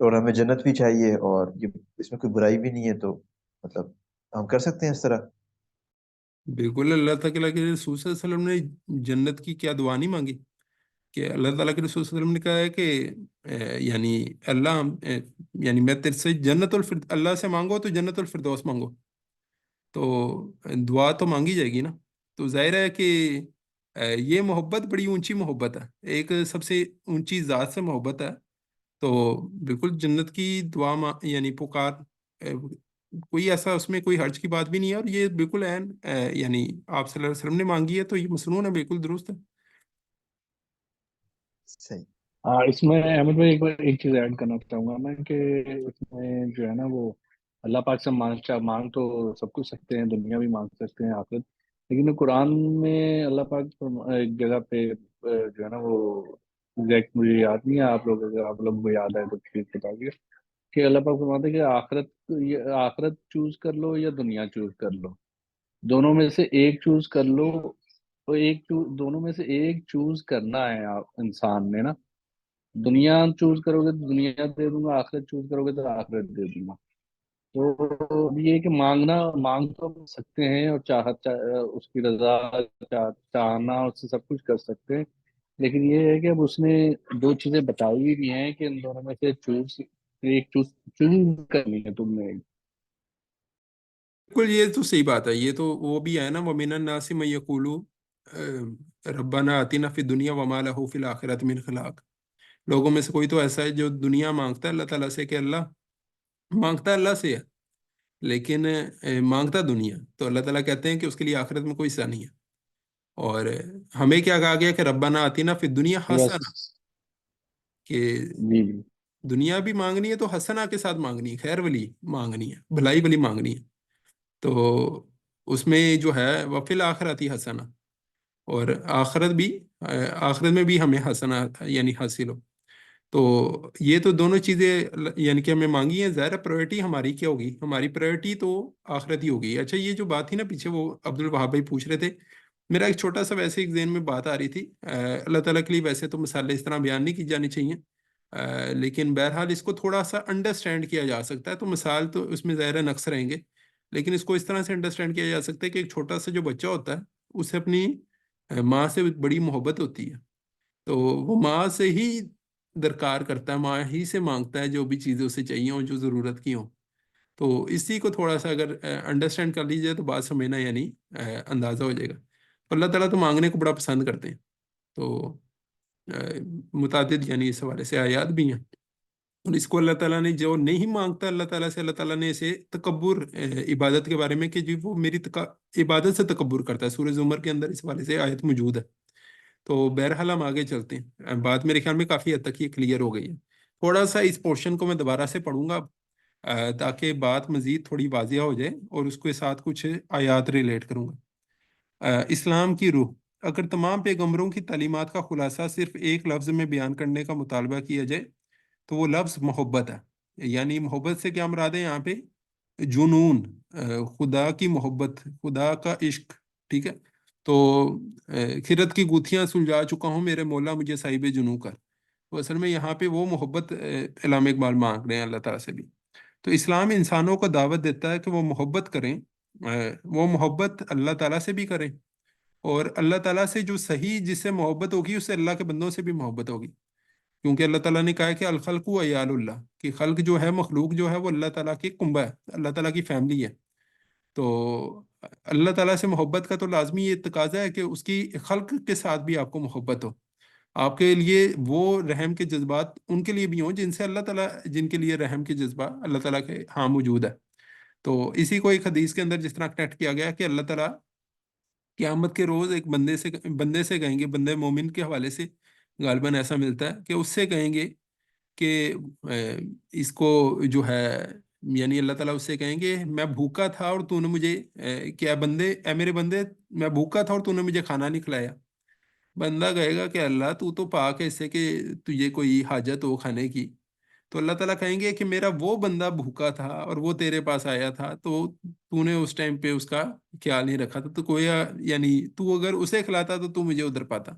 اور ہمیں جنت بھی چاہیے، اور یہ اس میں کوئی برائی بھی نہیں ہے، تو مطلب ہم کر سکتے ہیں اس طرح. بالکل. اللہ تعالیٰ کے رسول صلی اللہ علیہ وسلم نے جنت کی کیا دعا نہیں مانگی؟ کہ اللہ تعالیٰ کے رسول صلی اللہ علیہ وسلم نے کہا ہے کہ یعنی اللہ یعنی میں تیرے سے اللہ سے مانگو تو جنت الفردوس مانگو. تو دعا تو مانگی جائے گی نا. تو ظاہر ہے کہ یہ محبت بڑی اونچی محبت ہے، ایک سب سے اونچی ذات سے محبت ہے. تو بالکل جنت کی دعا یعنی پکار، کوئی ایسا اس میں کوئی حرج کی بات بھی نہیں ہے. اور یہ بالکل عین یعنی آپ صلی اللہ علیہ وسلم نے مانگی ہے تو یہ مسنون ہے، بالکل درست ہے. صحیح. اس میں احمد بھائی ایک بار ایک چیز ایڈ کرنا چاہوں گا میں، کہ اس میں جو ہے نا وہ اللہ پاک سے مانگ تو سب کچھ سکتے ہیں، دنیا بھی مانگ سکتے ہیں، آخرت. لیکن قرآن میں اللہ پاک ایک جگہ پہ جو ہے نا وہ ایگزیکٹ مجھے یاد نہیں ہے، اگر آپ لوگ کو یاد ہے تو پلیز بتائیے، کہ اللہ پاک فرماتے ہیں کہ آخرت چوز کر لو یا دنیا چوز کر لو، دونوں میں سے ایک چوز کر لو. تو دونوں میں سے ایک چوز کرنا ہے انسان نے نا. دنیا چوز کرو گے تو دنیا دے دوں گا، آخرت چوز کرو گے تو آخرت دے دوں گا. تو اب یہ ہے کہ مانگ تو ہم سکتے ہیں، اور اس کی رضا چاہنا، اس سے سب کچھ کر سکتے ہیں. لیکن یہ ہے کہ اب اس نے دو چیزیں بتائی بھی ہیں کہ ان دونوں میں سے ایک چوز کرنی ہے تم نے. بالکل، یہ تو صحیح بات ہے. یہ تو وہ بھی ہے نا، وَمِنَ النَّاسِ مَن يَقُولُ رَبَّنَا آتِنَا فِی الدُّنْيَا وَمَا لَهُ فِی الْآخِرَةِ مِنْ خَلَاقٍ. لوگوں میں سے کوئی تو ایسا ہے جو دنیا مانگتا ہے اللہ تعالیٰ سے، کہ اللہ مانگتا ہے اللہ سے ہے لیکن مانگتا دنیا. تو اللہ تعالیٰ کہتے ہیں کہ اس کے لیے آخرت میں کوئی حصہ نہیں ہے. اور ہمیں کیا کہا گیا کہ ربنا آتینا فی الدنیا یس. حسنہ، کہ جی جی. دنیا بھی مانگنی ہے تو حسنہ کے ساتھ مانگنی ہے، خیر ولی مانگنی ہے، بھلائی ولی مانگنی ہے. تو اس میں جو ہے وفی الآخرۃ حسنہ، اور آخرت میں بھی ہمیں حسنہ یعنی حاصل ہو. تو یہ تو دونوں چیزیں یعنی کہ ہمیں مانگی ہیں. ظاہر پرائرٹی ہماری کیا ہوگی؟ ہماری پرائرٹی تو آخرت ہی ہوگی. اچھا، یہ جو بات تھی نا پیچھے، وہ عبد الوہاب بھائی پوچھ رہے تھے، میرا ایک چھوٹا سا ویسے ایک ذہن میں بات آ رہی تھی. اللہ تعالیٰ کے لیے ویسے تو مثالیں اس طرح بیان نہیں کی جانی چاہیے، لیکن بہرحال اس کو تھوڑا سا انڈرسٹینڈ کیا جا سکتا ہے. تو مثال تو اس میں ظاہر نقص رہیں گے، لیکن اس کو اس طرح سے انڈرسٹینڈ کیا جا سکتا ہے کہ ایک چھوٹا سا جو بچہ ہوتا ہے، اسے اپنی ماں سے بڑی محبت ہوتی ہے. تو وہ ماں سے ہی درکار کرتا ہے، ماں ہی سے مانگتا ہے جو بھی چیزیں اسے چاہیے ہوں، جو ضرورت کی ہوں. تو اسی کو تھوڑا سا اگر انڈرسٹینڈ کر لیجیے تو بات سمجھنا یعنی اندازہ ہو جائے گا. تو اللہ تعالیٰ تو مانگنے کو بڑا پسند کرتے ہیں. تو متعدد یعنی اس حوالے سے آیات بھی ہیں. اور اس کو اللہ تعالیٰ نے جو نہیں مانگتا اللہ تعالیٰ سے، اللہ تعالیٰ نے اسے تکبر عبادت کے بارے میں کہ جی وہ میری عبادت سے تکبر کرتا ہے، سورہ زمر کے اندر اس حوالے سے آیت موجود ہے. تو بہرحال ہم آگے چلتے ہیں. بات میرے خیال میں کافی حد تک یہ کلیئر ہو گئی ہے. تھوڑا سا اس پورشن کو میں دوبارہ سے پڑھوں گا تاکہ بات مزید تھوڑی واضح ہو جائے، اور اس کے ساتھ کچھ آیات ریلیٹ کروں گا. اسلام کی روح. اگر تمام پیغمبروں کی تعلیمات کا خلاصہ صرف ایک لفظ میں بیان کرنے کا مطالبہ کیا جائے تو وہ لفظ محبت ہے. یعنی محبت سے کیا مراد ہے یہاں پہ؟ جنون، خدا کی محبت، خدا کا عشق. ٹھیک ہے. تو خرد کی گوتھیاں سلجھا چکا ہوں میرے مولا مجھے صاحب جنوں کر. تو اصل میں یہاں پہ وہ محبت علامہ اقبال مانگ رہے ہیں اللہ تعالیٰ سے بھی. تو اسلام انسانوں کو دعوت دیتا ہے کہ وہ محبت کریں، وہ محبت اللہ تعالیٰ سے بھی کریں، اور اللہ تعالیٰ سے جو صحیح جس سے محبت ہوگی اس سے اللہ کے بندوں سے بھی محبت ہوگی. کیونکہ اللہ تعالیٰ نے کہا ہے کہ الخلق و عیال اللہ، کہ خلق جو ہے، مخلوق جو ہے وہ اللہ تعالیٰ کی کنبہ ہے، اللہ تعالیٰ کی فیملی ہے. تو اللہ تعالیٰ سے محبت کا تو لازمی یہ تقاضا ہے کہ اس کی خلق کے ساتھ بھی آپ کو محبت ہو. آپ کے لیے وہ رحم کے جذبات ان کے لیے بھی ہوں جن سے اللہ تعالیٰ، جن کے لیے رحم کے جذبہ اللہ تعالیٰ کے ہاں موجود ہے. تو اسی کو ایک حدیث کے اندر جس طرح کنیکٹ کیا گیا کہ اللہ تعالیٰ قیامت کے روز ایک بندے سے کہیں گے، بندے مومن کے حوالے سے غالباً ایسا ملتا ہے کہ اس سے کہیں گے کہ اس کو جو ہے، یعنی اللہ تعالیٰ اس سے کہیں گے میں بھوکا تھا اور تو نے مجھے کیا بندے، اے میرے بندے میں بھوکا تھا اور تو نے مجھے کھانا نہیں کھلایا. بندہ کہے گا کہ اللہ تو پاک ہے اس سے کہ تجھے کوئی حاجت ہو کھانے کی. تو اللہ تعالیٰ کہیں گے کہ میرا وہ بندہ بھوکا تھا اور وہ تیرے پاس آیا تھا تو نے اس ٹائم پہ اس کا خیال نہیں رکھا تھا. تو کوئی یعنی تو اگر اسے کھلاتا تو مجھے ادھر پاتا.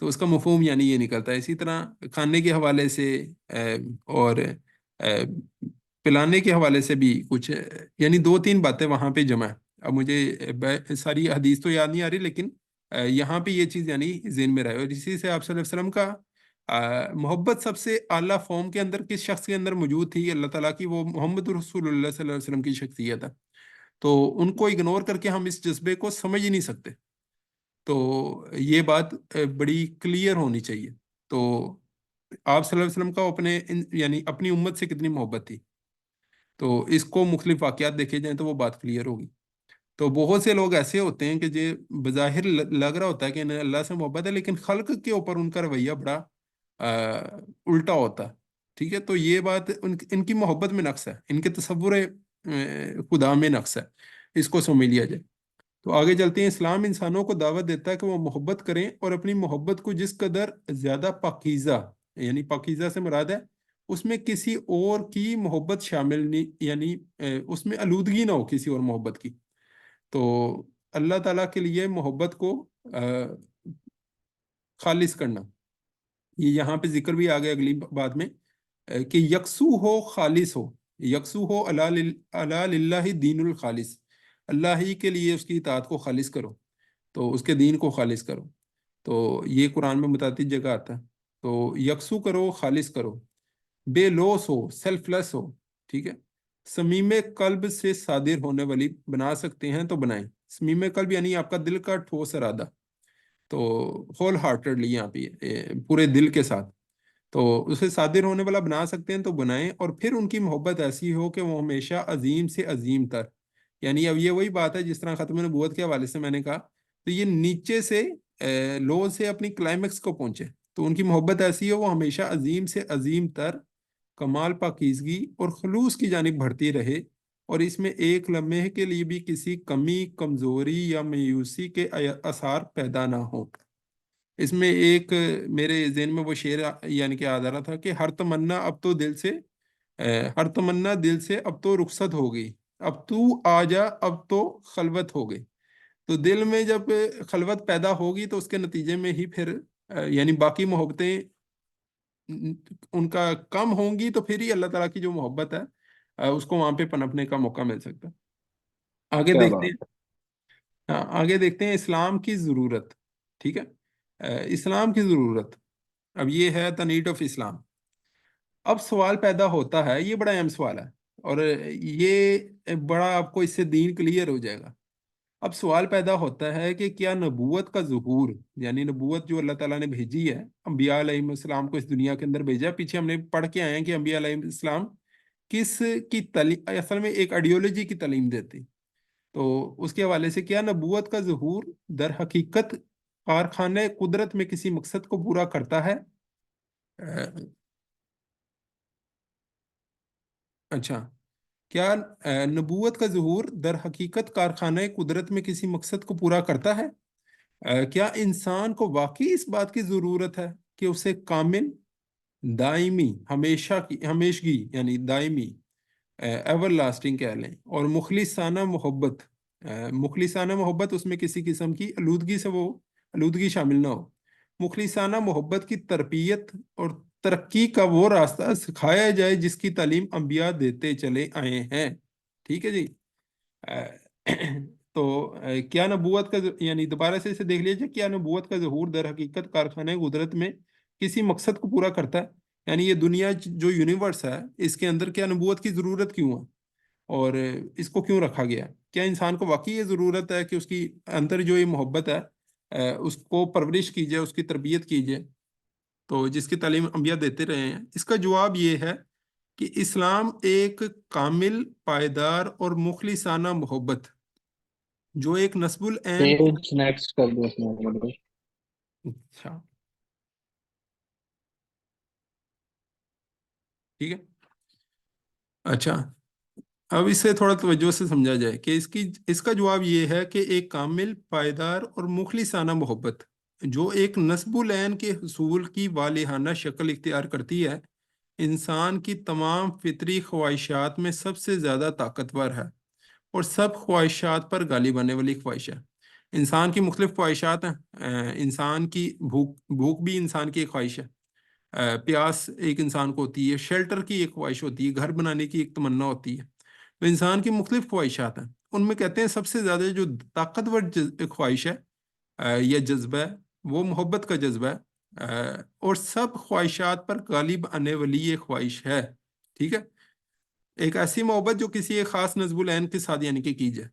تو اس کا مفہوم یعنی یہ نکلتا ہے. اسی طرح کھانے کے حوالے سے اور پلانے کے حوالے سے بھی کچھ یعنی دو تین باتیں وہاں پہ جمع ہے. اب مجھے ساری حدیث تو یاد نہیں آ رہی، لیکن یہاں پہ یہ چیز یعنی ذہن میں رہے. اور اسی سے آپ صلی اللہ علیہ وسلم کا محبت سب سے اعلیٰ فارم کے اندر کس شخص کے اندر موجود تھی اللہ تعالیٰ کی؟ وہ محمد رسول اللہ صلی اللہ علیہ وسلم کی شخصیت ہے. تو ان کو اگنور کر کے ہم اس جذبے کو سمجھ ہی نہیں سکتے. تو یہ بات بڑی کلیئر ہونی چاہیے. تو آپ صلی اللہ علیہ وسلم کا یعنی اپنی امت سے کتنی محبت تھی. تو اس کو مختلف واقعات دیکھے جائیں تو وہ بات کلیئر ہوگی. تو بہت سے لوگ ایسے ہوتے ہیں کہ جو بظاہر لگ رہا ہوتا ہے کہ انہیں اللہ سے محبت ہے، لیکن خلق کے اوپر ان کا رویہ بڑا الٹا ہوتا ہے. ٹھیک ہے. تو یہ بات ان کی محبت میں نقص ہے، ان کے تصور خدا میں نقص ہے. اس کو سمجھ لیا جائے. تو آگے چلتے ہیں. اسلام انسانوں کو دعوت دیتا ہے کہ وہ محبت کریں، اور اپنی محبت کو جس قدر زیادہ پاکیزہ، یعنی پاکیزہ سے مراد ہے اس میں کسی اور کی محبت شامل نہیں، یعنی اس میں آلودگی نہ ہو کسی اور محبت کی. تو اللہ تعالیٰ کے لیے محبت کو خالص کرنا، یہ یہاں پہ ذکر بھی آ گیا اگلی بات میں کہ یکسو ہو، خالص ہو. یکسو ہو الا للہ دین الخالص، اللہ ہی کے لیے اس کی اطاعت کو خالص کرو، تو اس کے دین کو خالص کرو. تو یہ قرآن میں متعدد جگہ آتا ہے. تو یکسو کرو، خالص کرو، بے لوس ہو، سیلف لیس ہو. ٹھیک ہے. صمیم قلب سے صادر ہونے والی بنا سکتے ہیں تو بنائیں. صمیم قلب یعنی آپ کا دل کا ٹھوس ارادہ. تو ہول ہارٹڈلی یہاں پہ پورے دل کے ساتھ. تو اسے صادر ہونے والا بنا سکتے ہیں تو بنائیں. اور پھر ان کی محبت ایسی ہو کہ وہ ہمیشہ عظیم سے عظیم تر، یعنی اب یہ وہی بات ہے جس طرح ختم نبوت کے حوالے سے میں نے کہا، تو یہ نیچے سے لو سے اپنی کلائمیکس کو پہنچے. تو ان کی محبت ایسی ہو وہ ہمیشہ عظیم سے عظیم تر، کمال پاکیزگی اور خلوص کی جانب بڑھتی رہے، اور اس میں ایک لمحے کے لیے بھی کسی کمی، کمزوری یا مایوسی کے آثار پیدا نہ ہوں. اس میں ایک میرے ذہن میں وہ شعر یعنی کہ یاد آ رہا تھا کہ ہر تمنا دل سے اب تو رخصت ہو گئی، اب تو آ جا اب تو خلوت ہو گئی. تو دل میں جب خلوت پیدا ہوگی تو اس کے نتیجے میں ہی پھر یعنی باقی محبتیں ان کا کم ہوں گی، تو پھر ہی اللہ تعالیٰ کی جو محبت ہے اس کو وہاں پہ پنپنے کا موقع مل سکتا ہے. آگے کیا دیکھتے بات ہیں. ہاں آگے دیکھتے ہیں اسلام کی ضرورت. ٹھیک ہے. اسلام کی ضرورت، اب یہ ہے the need of اسلام. اب سوال پیدا ہوتا ہے، یہ بڑا اہم سوال ہے، اور یہ بڑا آپ کو اس سے دین کلیئر ہو جائے گا. اب سوال پیدا ہوتا ہے کہ کیا نبوت کا ظہور، یعنی نبوت جو اللہ تعالیٰ نے بھیجی ہے، انبیاء علیہ السلام کو اس دنیا کے اندر بھیجا ہے، پیچھے ہم نے پڑھ کے آئے ہیں کہ انبیاء علیہ السلام کس کی تعلیم، اصل میں ایک آئیڈیالوجی کی تعلیم دیتے، تو اس کے حوالے سے کیا نبوت کا ظہور در حقیقت کارخانہ قدرت میں کسی مقصد کو پورا کرتا ہے؟ اچھا، کیا نبوت کا ظہور در حقیقت کارخانہ قدرت میں کسی مقصد کو پورا کرتا ہے؟ کیا انسان کو واقعی اس بات کی ضرورت ہے کہ اسے کامل، دائمی، ہمیشگی یعنی دائمی، ایور لاسٹنگ کہہ لیں، اور مخلصانہ محبت، مخلصانہ محبت اس میں کسی قسم کی آلودگی شامل نہ ہو، مخلصانہ محبت کی تربیت اور ترقی کا وہ راستہ سکھایا جائے جس کی تعلیم انبیاء دیتے چلے آئے ہیں؟ ٹھیک ہے جی۔ تو کیا نبوت کا یعنی دوبارہ سے اسے دیکھ لیجیے، کیا نبوت کا ظہور در حقیقت کارخانہ قدرت میں کسی مقصد کو پورا کرتا ہے؟ یعنی یہ دنیا جو یونیورس ہے، اس کے اندر کیا نبوت کی ضرورت کیوں ہے اور اس کو کیوں رکھا گیا ہے؟ کیا انسان کو واقعی یہ ضرورت ہے کہ اس کی اندر جو یہ محبت ہے اس کو پرورش کی جائے، اس کی تربیت کی جائے، تو جس کی تعلیم انبیاء دیتے رہے ہیں؟ اس کا جواب یہ ہے کہ اسلام ایک کامل، پائیدار اور مخلصانہ محبت جو ایک نسب العین کو... پیج نیکسٹ کر دو اس میں۔ اچھا ٹھیک ہے، اچھا اب اسے تھوڑا توجہ سے سمجھا جائے کہ اس کا جواب یہ ہے کہ ایک کامل، پائیدار اور مخلصانہ محبت جو ایک نسب العین کے حصول کی والہانہ شکل اختیار کرتی ہے، انسان کی تمام فطری خواہشات میں سب سے زیادہ طاقتور ہے اور سب خواہشات پر غالب آنے والی خواہش ہے۔ انسان کی مختلف خواہشات ہیں، انسان کی بھوک بھی انسان کی ایک خواہش ہے، پیاس ایک انسان کو ہوتی ہے، شیلٹر کی ایک خواہش ہوتی ہے، گھر بنانے کی ایک تمنا ہوتی ہے، تو انسان کی مختلف خواہشات ہیں۔ ان میں کہتے ہیں سب سے زیادہ جو طاقتور خواہش ہے یا جذبہ ہے، وہ محبت کا جذبہ ہے، اور سب خواہشات پر غالب آنے والی یہ خواہش ہے۔ ٹھیک ہے، ایک ایسی محبت جو کسی ایک خاص نسب العین کے ساتھ یعنی کہ کی جائے،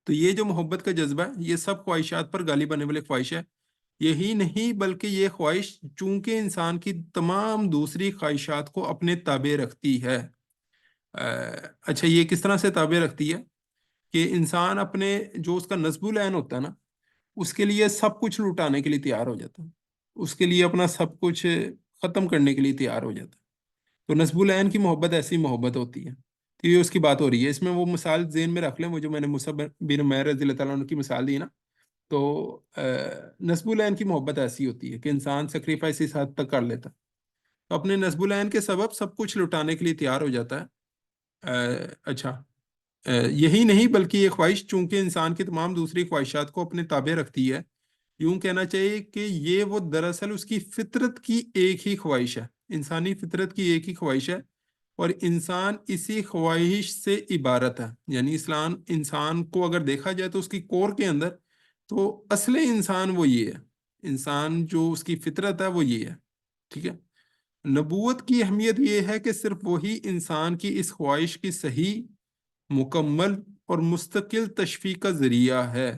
تو یہ جو محبت کا جذبہ ہے یہ سب خواہشات پر غالب آنے والی خواہش ہے۔ یہی نہیں بلکہ یہ خواہش چونکہ انسان کی تمام دوسری خواہشات کو اپنے تابع رکھتی ہے۔ اچھا، یہ کس طرح سے تابع رکھتی ہے کہ انسان اپنے جو اس کا نسب العین ہوتا ہے نا، اس کے لیے سب کچھ لٹانے کے لیے تیار ہو جاتا ہے، اس کے لیے اپنا سب کچھ ختم کرنے کے لیے تیار ہو جاتا ہے۔ تو نسب العین کی محبت ایسی محبت ہوتی ہے، تو یہ اس کی بات ہو رہی ہے۔ اس میں وہ مثال ذہن میں رکھ لیں، وہ جو میں نے مصعب بن عمیر رضی اللہ تعالیٰ عنہ کی مثال دی نا، تو نسب العین کی محبت ایسی ہوتی ہے کہ انسان سیکریفائس اس حد تک کر لیتا ہے، تو اپنے نسب العین کے سبب سب کچھ لٹانے کے لیے تیار ہو جاتا ہے۔ اچھا، یہی نہیں بلکہ یہ خواہش چونکہ انسان کی تمام دوسری خواہشات کو اپنے تابع رکھتی ہے، یوں کہنا چاہیے کہ یہ وہ دراصل اس کی فطرت کی ایک ہی خواہش ہے، انسانی فطرت کی ایک ہی خواہش ہے، اور انسان اسی خواہش سے عبارت ہے۔ یعنی انسان کو اگر دیکھا جائے تو اس کی کور کے اندر تو اصل انسان وہ یہ ہے، انسان جو اس کی فطرت ہے وہ یہ ہے۔ ٹھیک ہے، نبوت کی اہمیت یہ ہے کہ صرف وہی انسان کی اس خواہش کی صحیح، مکمل اور مستقل تشفیع کا ذریعہ ہے،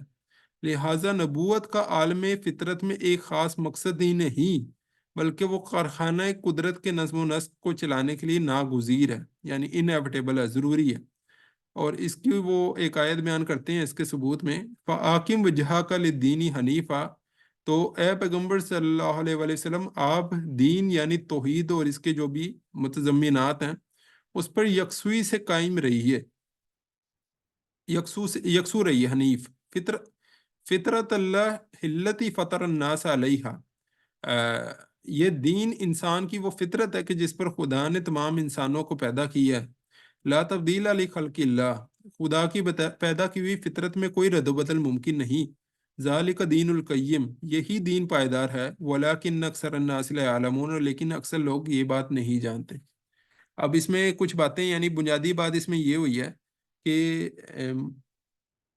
لہٰذا نبوت کا عالم فطرت میں ایک خاص مقصد ہی نہیں بلکہ وہ کارخانہ قدرت کے نظم و نسق کو چلانے کے لیے ناگزیر ہے، یعنی انیویٹیبل ہے، ضروری ہے۔ اور اس کی وہ ایک آیت بیان کرتے ہیں اس کے ثبوت میں، فَآقِمْ وَجْهَكَ لِلدِّينِ حنیفہ، تو اے پیغمبر صلی اللہ علیہ وآلہ وسلم، آپ دین یعنی توحید اور اس کے جو بھی متضمنات ہیں اس پر یکسوئی سے قائم رہیے، یکسو رہیے، حنیف، فطرت اللہ التی فطر الناس علیہا، یہ دین انسان کی وہ فطرت ہے کہ جس پر خدا نے تمام انسانوں کو پیدا کیا ہے، لا تبدیل لخلق اللہ، خدا کی پیدا کی ہوئی فطرت میں کوئی رد و بدل ممکن نہیں، ذالک دین القیم، یہی دین پائیدار ہے، ولیکن اکثر الناس لا یعلمون، لیکن اکثر لوگ یہ بات نہیں جانتے۔ اب اس میں کچھ باتیں، یعنی بنیادی بات اس میں یہ ہوئی ہے کہ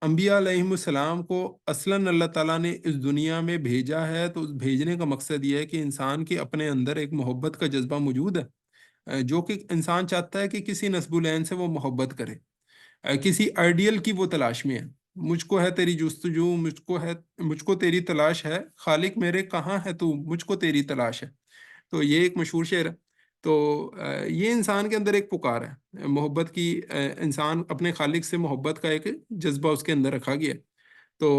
انبیاء علیہ السلام کو اصلاً اللہ تعالیٰ نے اس دنیا میں بھیجا ہے، تو اس بھیجنے کا مقصد یہ ہے کہ انسان کے اپنے اندر ایک محبت کا جذبہ موجود ہے، جو کہ انسان چاہتا ہے کہ کسی نسب العین سے وہ محبت کرے، کسی آئیڈیل کی وہ تلاش میں ہے، مجھ کو ہے تیری جستجو، مجھ کو تیری تلاش ہے، خالق میرے کہاں ہے تو، مجھ کو تیری تلاش ہے. تو یہ ایک مشہور شعر ہے. تو یہ انسان کے اندر ایک پکار ہے محبت کی. انسان اپنے خالق سے محبت کا ایک جذبہ اس کے اندر رکھا گیا. تو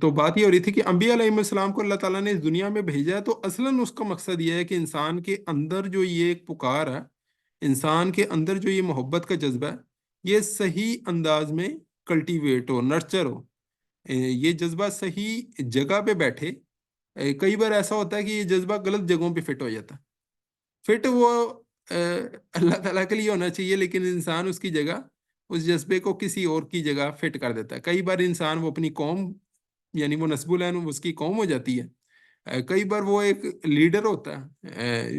تو بات یہ ہو رہی تھی کہ انبیاء علیہ السلام کو اللہ تعالیٰ نے اس دنیا میں بھیجا ہے، تو اصلاً اس کا مقصد یہ ہے کہ انسان کے اندر جو یہ ایک پکار ہے، انسان کے اندر جو یہ محبت کا جذبہ ہے، یہ صحیح انداز میں کلٹیویٹ ہو، نرچر ہو، یہ جذبہ صحیح جگہ پہ بیٹھے. کئی بار ایسا ہوتا ہے کہ یہ جذبہ غلط جگہوں پہ فٹ ہو جاتا ہے. فٹ وہ اللہ تعالیٰ کے لیے ہونا چاہیے، لیکن انسان اس کی جگہ، اس جذبے کو کسی اور کی جگہ فٹ کر دیتا ہے. کئی بار انسان وہ اپنی قوم، یعنی وہ نسب العین اس کی قوم ہو جاتی ہے. کئی بار وہ ایک لیڈر ہوتا ہے،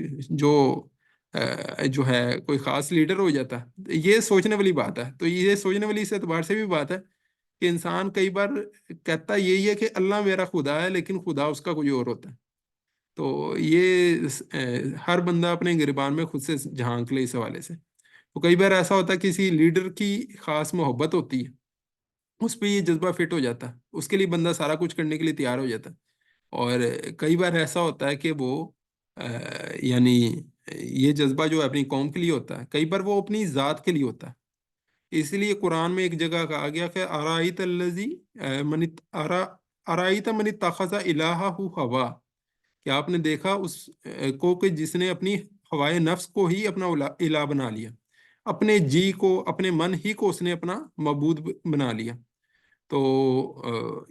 جو ہے کوئی خاص لیڈر ہو جاتا ہے. یہ سوچنے والی بات ہے. تو یہ سوچنے والی اس اعتبار سے بھی بات ہے کہ انسان کئی بار کہتا یہی ہے کہ اللہ میرا خدا ہے، لیکن خدا اس کا کوئی اور ہوتا ہے. تو یہ ہر بندہ اپنے گریبان میں خود سے جھانک لے اس حوالے سے. تو کئی بار ایسا ہوتا ہے کسی لیڈر کی خاص محبت ہوتی ہے، اس پہ یہ جذبہ فٹ ہو جاتا ہے، اس کے لیے بندہ سارا کچھ کرنے کے لیے تیار ہو جاتا ہے. اور کئی بار ایسا ہوتا ہے کہ وہ یعنی یہ جذبہ جو ہے اپنی قوم کے لیے ہوتا ہے، کئی بار وہ اپنی ذات کے لیے ہوتا ہے. اس لیے قرآن میں ایک جگہ کہا گیا کہ ارائیت الذی ارائیت من اتخذ الہہ ہوا، کہ آپ نے دیکھا اس کو کہ جس نے اپنی ہوائے نفس کو ہی اپنا الہ بنا لیا، اپنے جی کو، اپنے من ہی کو اس نے اپنا معبود بنا لیا. تو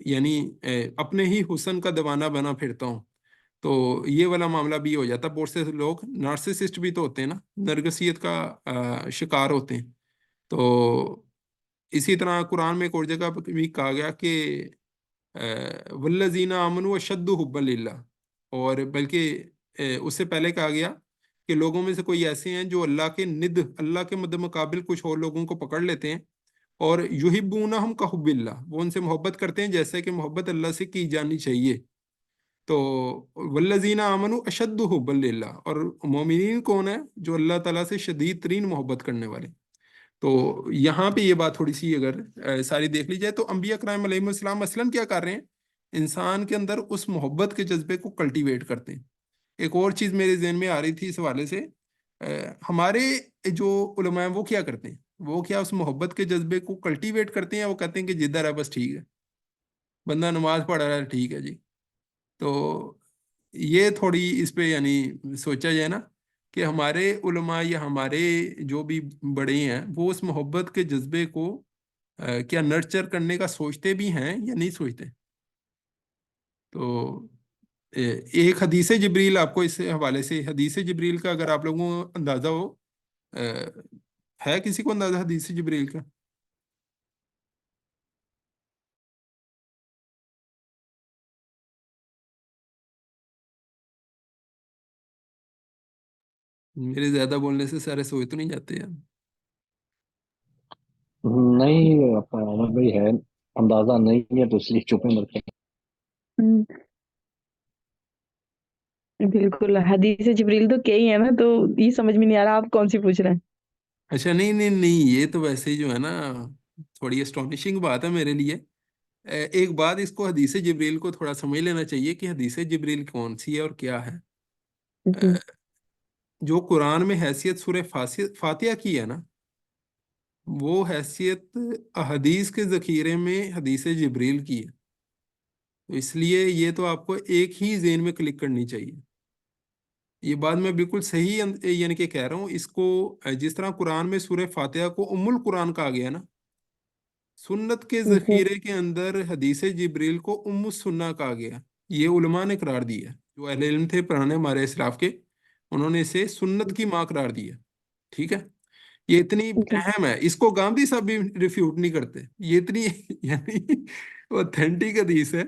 یعنی اپنے ہی حسن کا دیوانہ بنا پھرتا ہوں. تو یہ والا معاملہ بھی ہو جاتا ہے. بہت سے لوگ نارسسسٹ بھی تو ہوتے ہیں نا، نرگسیت کا شکار ہوتے ہیں. تو اسی طرح قرآن میں ایک اور جگہ پہ بھی کہا گیا کہ والذین آمنوا اشد حبا للہ، اور بلکہ اس سے پہلے کہا گیا کہ لوگوں میں سے کوئی ایسے ہیں جو اللہ کے ند، اللہ کے مد مقابل کچھ اور لوگوں کو پکڑ لیتے ہیں، اور یحبونہم کحب اللہ، وہ ان سے محبت کرتے ہیں جیسے کہ محبت اللہ سے کی جانی چاہیے. تو والذین آمنوا اشد حبا للہ، اور مومنین کون ہیں؟ جو اللہ تعالیٰ سے شدید ترین محبت کرنے والے. تو یہاں پہ یہ بات تھوڑی سی اگر ساری دیکھ لی جائے تو انبیاء کرام علیہ السلام مثلاً کیا کر رہے ہیں؟ انسان کے اندر اس محبت کے جذبے کو کلٹیویٹ کرتے ہیں. ایک اور چیز میرے ذہن میں آ رہی تھی اس حوالے سے، ہمارے جو علماء ہیں وہ کیا کرتے ہیں؟ وہ کیا اس محبت کے جذبے کو کلٹیویٹ کرتے ہیں؟ وہ کہتے ہیں کہ جدھر ہے بس ٹھیک ہے، بندہ نماز پڑھ رہا ہے ٹھیک ہے جی. تو یہ تھوڑی اس پہ یعنی سوچا جائے نا کہ ہمارے علماء یا ہمارے جو بھی بڑے ہیں وہ اس محبت کے جذبے کو کیا نرچر کرنے کا سوچتے بھی ہیں یا نہیں سوچتے. تو ایک حدیث جبریل، آپ کو اس حوالے سے حدیث جبریل کا اگر آپ لوگوں کو اندازہ ہو، ہے کسی کو اندازہ حدیث جبریل کا؟ میرے زیادہ بولنے سے سارے سوئے تو نہیں جاتے ہیں؟ نہیں احمد بھائی ہے، اندازہ نہیں ہے تو اس لیے چپ میں رکھے. بالکل، حدیث جبریل تو کئی ہے نا، تو یہ سمجھ میں نہیں آ رہا آپ کون سی پوچھ رہے ہیں. اچھا نہیں نہیں نہیں، یہ تو ویسے ہی جو ہے نا تھوڑی اسٹونشنگ بات ہے میرے لیے. ایک بات، اس کو حدیث جبریل کو تھوڑا سمجھ لینا چاہیے کہ حدیث جبریل کون سی ہے اور کیا ہے. جی. جو قرآن میں حیثیت سورہ فاتحہ کی ہے نا، وہ حیثیت احادیث کے ذخیرے میں حدیث جبریل کی ہے. تو اس لیے یہ تو آپ کو ایک ہی ذہن میں کلک کرنی چاہیے. یہ بات میں بالکل صحیح یعنی کہ کہہ رہا ہوں. اس کو جس طرح قرآن میں سورہ فاتحہ کو ام القرآن کہا گیا نا، سنت کے جی. ذخیرے کے اندر حدیث جبریل کو ام السنہ کہا گیا. یہ علماء نے قرار دیا ہے، جو اہل علم تھے پرانے ہمارے اسلاف کے، انہوں نے اسے سنت کی ماں قرار دیا. ٹھیک ہے، یہ اتنی جی. اہم ہے. اس کو گاندھی صاحب بھی ریفیوٹ نہیں کرتے. یہ اتنی یعنی اوتھینٹک حدیث ہے،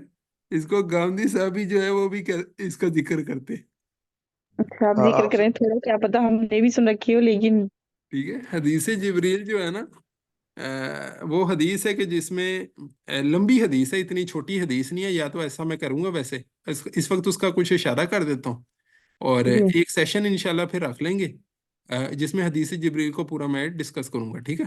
اس کو گاندھی صاحب بھی جو ہے وہ بھی اس کا ذکر کرتے. اچھا، آپ ذکر کریں تھوڑا، کیا پتا ہم نے بھی سن رکھی ہو، لیکن ٹھیک ہے. حدیث جبریل جو ہے نا، وہ حدیث ہے کہ جس میں لمبی حدیث ہے، اتنی چھوٹی حدیث نہیں ہے. یا تو ایسا میں کروں گا، ویسے اس وقت اس کا کچھ اشارہ کر دیتا ہوں، اور جی. ایک سیشن انشاءاللہ پھر رکھ لیں گے جس میں حدیث جبریل کو پورا میں ڈسکس کروں گا. ٹھیک ہے.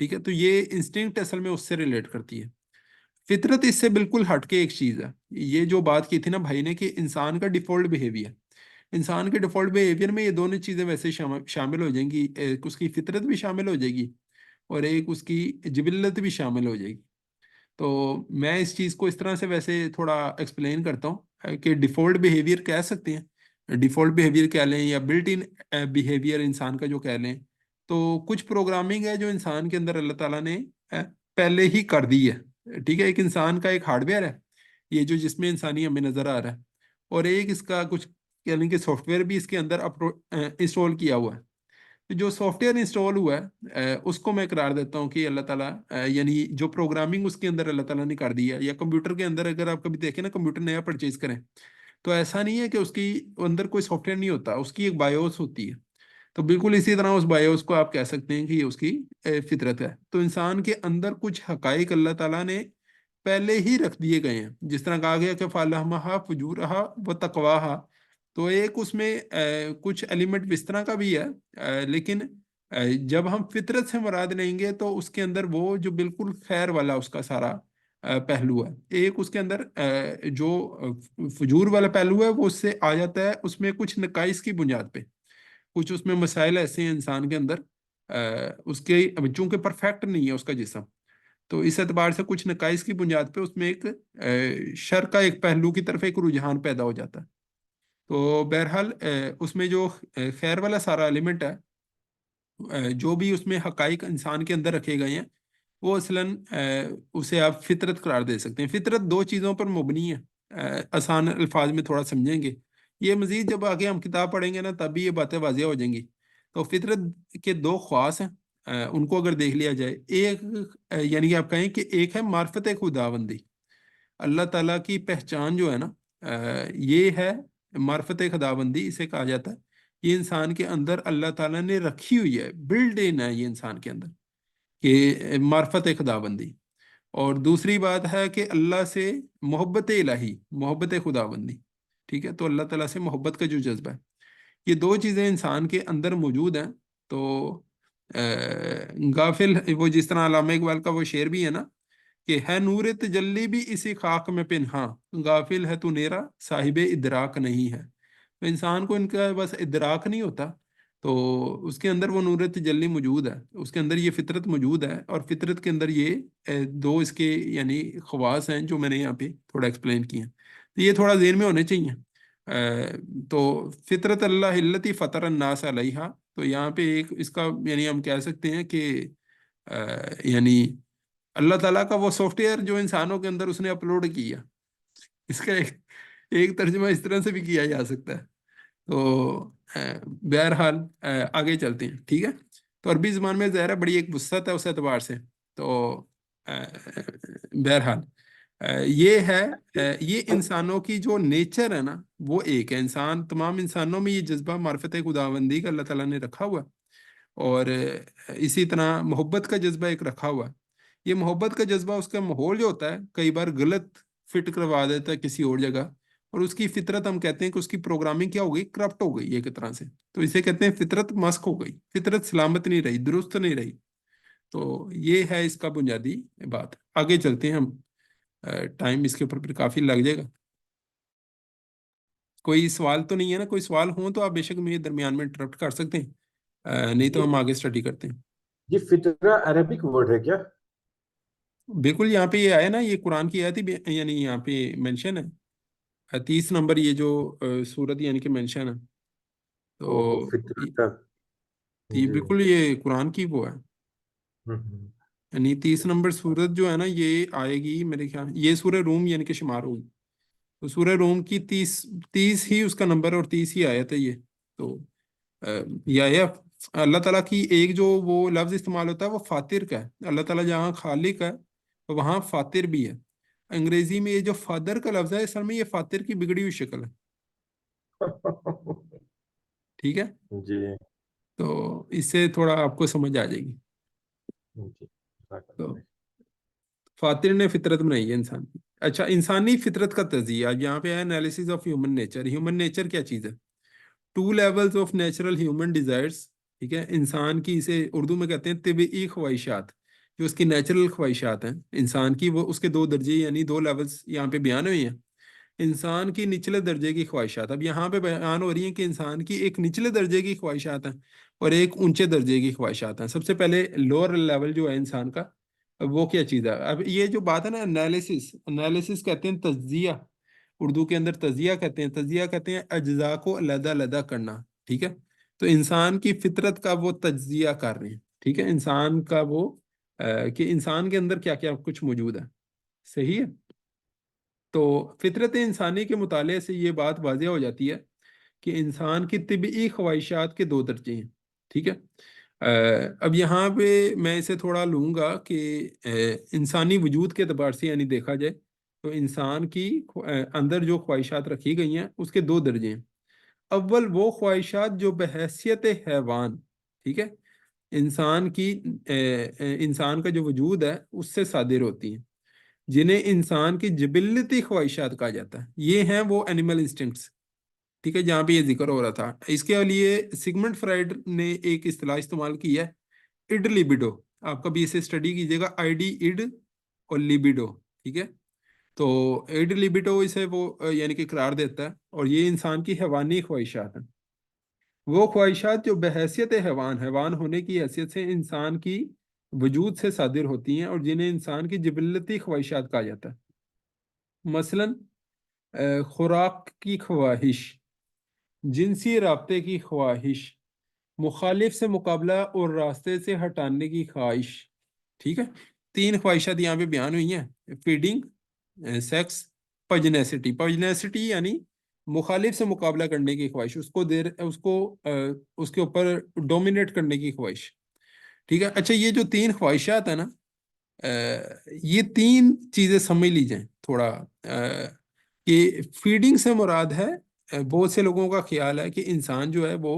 ٹھیک ہے، تو یہ انسٹنکٹ اصل میں اس سے ریلیٹ کرتی ہے. فطرت اس سے بالکل ہٹ کے ایک چیز ہے. یہ جو بات کی تھی نا بھائی نے کہ انسان کا ڈیفالٹ بیہیویئر، انسان کے ڈیفالٹ بیہیویئر میں یہ دونوں چیزیں ویسے شامل ہو جائیں گی. ایک اس کی فطرت بھی شامل ہو جائے گی اور ایک اس کی جبلت بھی شامل ہو جائے گی. تو میں اس چیز کو اس طرح سے ویسے تھوڑا ایکسپلین کرتا ہوں کہ ڈیفالٹ بیہیویئر کہہ سکتے ہیں، ڈیفالٹ بیہیویئر کہہ لیں یا بلٹ ان بیہیویئر انسان کا جو کہہ لیں. تو کچھ پروگرامنگ ہے جو انسان کے اندر اللہ تعالیٰ نے پہلے ہی کر دی ہے. ٹھیک ہے، ایک انسان کا ایک ہارڈ ویئر ہے یہ جو جس میں انسانی ہمیں نظر آ رہا ہے، اور ایک اس کا کچھ یعنی کہ سافٹ ویئر بھی اس کے اندر انسٹال کیا ہوا ہے. جو سافٹ ویئر انسٹال ہوا ہے اس کو میں قرار دیتا ہوں کہ اللہ تعالیٰ یعنی جو پروگرامنگ اس کے اندر اللہ تعالیٰ نے کر دی ہے. یا کمپیوٹر کے اندر اگر آپ کبھی دیکھیں نا کمپیوٹر نیا پرچیز کریں تو ایسا نہیں ہے کہ اس کی اندر کوئی سافٹ ویئر نہیں ہوتا، اس کی ایک بایوس ہوتی ہے. تو بالکل اسی طرح اس بایوس کو آپ کہہ سکتے ہیں کہ یہ اس کی فطرت ہے. تو انسان کے اندر کچھ حقائق اللہ تعالیٰ نے پہلے ہی رکھ دیے گئے ہیں، جس طرح کہا گیا کہ فَأَلْهَمَهَا فُجُورَهَا وَتَقْوَاهَا. تو ایک اس میں کچھ ایلیمنٹ اس طرح کا بھی ہے، لیکن جب ہم فطرت سے مراد لیں گے تو اس کے اندر وہ جو بالکل خیر والا اس کا سارا پہلو ہے. ایک اس کے اندر جو فجور والا پہلو ہے وہ اس سے آ جاتا ہے، اس میں کچھ نقائص کی بنیاد پہ کچھ اس میں مسائل ایسے ہیں انسان کے اندر اس کے چونکہ پرفیکٹ نہیں ہے اس کا جسم، تو اس اعتبار سے کچھ نقائص کی بنیاد پہ اس میں ایک شر کا ایک پہلو کی طرف ایک رجحان پیدا ہو جاتا ہے. تو بہرحال اس میں جو خیر والا سارا ایلیمنٹ ہے، جو بھی اس میں حقائق انسان کے اندر رکھے گئے ہیں وہ اصلاً اسے آپ فطرت قرار دے سکتے ہیں. فطرت دو چیزوں پر مبنی ہے، آسان الفاظ میں تھوڑا سمجھیں گے. یہ مزید جب آگے ہم کتاب پڑھیں گے نا تب بھی یہ باتیں واضح ہو جائیں گی. تو فطرت کے دو خواص ہیں، ان کو اگر دیکھ لیا جائے، ایک یعنی کہ آپ کہیں کہ ایک ہے معرفت خداوندی، اللہ تعالیٰ کی پہچان جو ہے نا یہ ہے معرفت خداوندی اسے کہا جاتا ہے. یہ انسان کے اندر اللہ تعالیٰ نے رکھی ہوئی ہے، بلڈ ان ہے یہ انسان کے اندر کہ معرفت خداوندی. اور دوسری بات ہے کہ اللہ سے محبت الہی، محبت خداوندی. ٹھیک ہے، تو اللہ تعالیٰ سے محبت کا جو جذبہ ہے، یہ دو چیزیں انسان کے اندر موجود ہیں. تو غافل وہ جس طرح علامہ اقبال کا وہ شعر بھی ہے نا کہ ہے نور تجلی بھی اسی خاک میں پنہاں، غافل ہے تو نیرا صاحب ادراک نہیں ہے. تو انسان کو ان کا بس ادراک نہیں ہوتا، تو اس کے اندر وہ نور تجلی موجود ہے، اس کے اندر یہ فطرت موجود ہے، اور فطرت کے اندر یہ دو اس کے یعنی خواص ہیں جو میں نے یہاں پہ تھوڑا ایکسپلین کیے ہیں. تو یہ تھوڑا ذہن میں ہونے چاہیے. تو فطرت اللہ التی فطر الناس علیہا، تو یہاں پہ ایک اس کا یعنی ہم کہہ سکتے ہیں کہ یعنی اللہ تعالیٰ کا وہ سافٹ ویئر جو انسانوں کے اندر اس نے اپلوڈ کیا، اس کا ایک ترجمہ اس طرح سے بھی کیا جا سکتا ہے. تو بہرحال آگے چلتے ہیں. ٹھیک ہے، تو عربی زبان میں ظاہر ہے بڑی ایک وسعت ہے اس اعتبار سے. تو بہرحال یہ ہے یہ انسانوں کی جو نیچر ہے نا وہ ایک ہے. انسان تمام انسانوں میں یہ جذبہ معرفت خداوندی کا اللہ تعالیٰ نے رکھا ہوا ہے، اور اسی طرح محبت کا جذبہ ایک رکھا ہوا ہے. یہ محبت کا جذبہ اس کا ماحول جو ہوتا ہے کئی بار غلط فٹ کروا دیتا ہے کسی اور جگہ، اور اس کی فطرت ہم کہتے ہیں کہ اس کی پروگرامنگ کیا ہو گئی، کرپٹ ہو گئی ایک طرح سے. تو اسے کہتے ہیں فطرت مسخ ہو گئی، فطرت سلامت نہیں رہی، درست نہیں رہی. تو یہ ہے اس کا بنیادی بات. آگے چلتے ہیں ہم، ٹائم اس کے اوپر پھر کافی لگ جائے گا. کوئی سوال تو نہیں ہے نا؟ کوئی سوال ہوں تو آپ بے شک مجھے درمیان میں انٹرپٹ کر سکتے ہیں، نہیں تو ہم آگے اسٹڈی کرتے ہیں. یہ فطرہ عربک ورڈ ہے کیا؟ بالکل، یہاں پہ یہ آیا نا، یہ قرآن کی آیت ہی یعنی یہاں پہ مینشن ہے 30 نمبر یہ جو سورت یعنی کہ مینشن ہے. تو فطرت یہ بالکل یہ قرآن کی وہ ہے، یعنی 30 نمبر سورت جو ہے نا یہ آئے گی میرے خیال، یہ سورہ روم یعنی کہ شمار ہوگی. تو سورہ روم کی 30 ہی اس کا نمبر اور 30 ہی آیت ہے یہ. تو یہ آیا اللہ تعالیٰ کی ایک جو وہ لفظ استعمال ہوتا ہے وہ فاتر کا ہے. اللہ تعالیٰ جہاں خالق ہے وہاں فاتر بھی ہے. انگریزی میں یہ جو فادر کا لفظ ہے اصل میں یہ فاتر کی بگڑی ہوئی شکل ہے. ٹھیک ہے، جی تو اس سے تھوڑا آپ کو سمجھ آ جائے گی. تو فاتر نے فطرت بنائی ہے انسان کی. اچھا، انسانی فطرت کا تجزیہ یہاں پہ ہے، analysis of human nature. Human nature کیا چیز ہے؟ 2 levels of natural human desires. ٹھیک ہے، انسان کی اسے اردو میں کہتے ہیں طبعی خواہشات. جو اس کی نیچرل خواہشات ہیں انسان کی، وہ اس کے 2 درجے یعنی 2 لیولز یہاں پہ بیان ہوئے ہیں. انسان کی نچلے درجے کی خواہشات اب یہاں پہ بیان ہو رہی ہیں کہ انسان کی ایک نچلے درجے کی خواہشات ہیں اور ایک اونچے درجے کی خواہشات ہیں. سب سے پہلے لوور لیول جو ہے انسان کا، وہ کیا چیز ہے؟ اب یہ جو بات ہے نا، انالیسس کہتے ہیں تجزیہ، اردو کے اندر تجزیہ کہتے ہیں. تجزیہ کہتے ہیں اجزاء کو علیحدہ علیحدہ کرنا. ٹھیک ہے، تو انسان کی فطرت کا وہ تجزیہ کر رہے ہیں. ٹھیک ہے، انسان کا وہ کہ انسان کے اندر کیا کیا کچھ موجود ہے. صحیح ہے. تو فطرت انسانی کے مطالعے سے یہ بات واضح ہو جاتی ہے کہ انسان کی طبعی خواہشات کے 2 درجے ہیں. ٹھیک ہے. اب یہاں پہ میں اسے تھوڑا لوں گا کہ انسانی وجود کے اعتبار سے یعنی دیکھا جائے تو انسان کی اندر جو خواہشات رکھی گئی ہیں اس کے 2 درجے ہیں. اول وہ خواہشات جو بحیثیت حیوان، ٹھیک ہے، انسان کا جو وجود ہے اس سے صادر ہوتی ہیں، جنہیں انسان کی جبلتی خواہشات کہا جاتا ہے. یہ ہیں وہ اینیمل انسٹنکٹس. ٹھیک ہے، جہاں پہ یہ ذکر ہو رہا تھا. اس کے لیے سگمنڈ فرائڈ نے ایک اصطلاح استعمال کی ہے، اڈ لیبیڈو. آپ کبھی اسے اسٹڈی کیجیے گا، آئی ڈی اڈ اور لیبیڈو. ٹھیک ہے، تو اڈ لیبیڈو اسے وہ یعنی کہ قرار دیتا ہے، اور یہ انسان کی حیوانی خواہشات ہیں. وہ خواہشات جو بحیثیت حیوان ہونے کی حیثیت سے انسان کی وجود سے صادر ہوتی ہیں اور جنہیں انسان کی جبلتی خواہشات کہا جاتا ہے. مثلا خوراک کی خواہش، جنسی رابطے کی خواہش، مخالف سے مقابلہ اور راستے سے ہٹانے کی خواہش. ٹھیک ہے، 3 خواہشات یہاں پہ بیان ہوئی ہیں: فیڈنگ، سیکس، پجنیسٹی. پجنیسٹی یعنی مخالف سے مقابلہ کرنے کی خواہش، اس کے اوپر ڈومینیٹ کرنے کی خواہش. ٹھیک ہے. اچھا، یہ جو 3 خواہشات ہیں نا، یہ 3 چیزیں سمجھ لی جائیں تھوڑا. کہ فیڈنگ سے مراد ہے، بہت سے لوگوں کا خیال ہے کہ انسان جو ہے وہ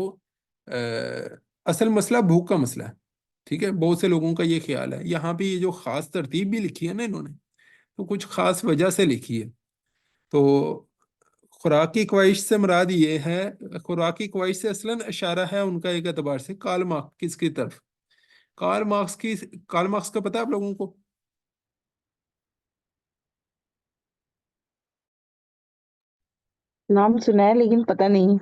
اصل مسئلہ بھوک کا مسئلہ ہے. ٹھیک ہے، بہت سے لوگوں کا یہ خیال ہے. یہاں پہ یہ جو خاص ترتیب بھی لکھی ہے نا انہوں نے، تو کچھ خاص وجہ سے لکھی ہے. تو خوراک کی خواہش سے مراد یہ ہے، خوراک کی خواہش سے اصلاً اشارہ ہے ان کا ایک اعتبار سے کارل مارکس کی طرف. کارل مارکس کا پتہ ہے آپ لوگوں کو؟ نام سنا ہے لیکن پتہ نہیں.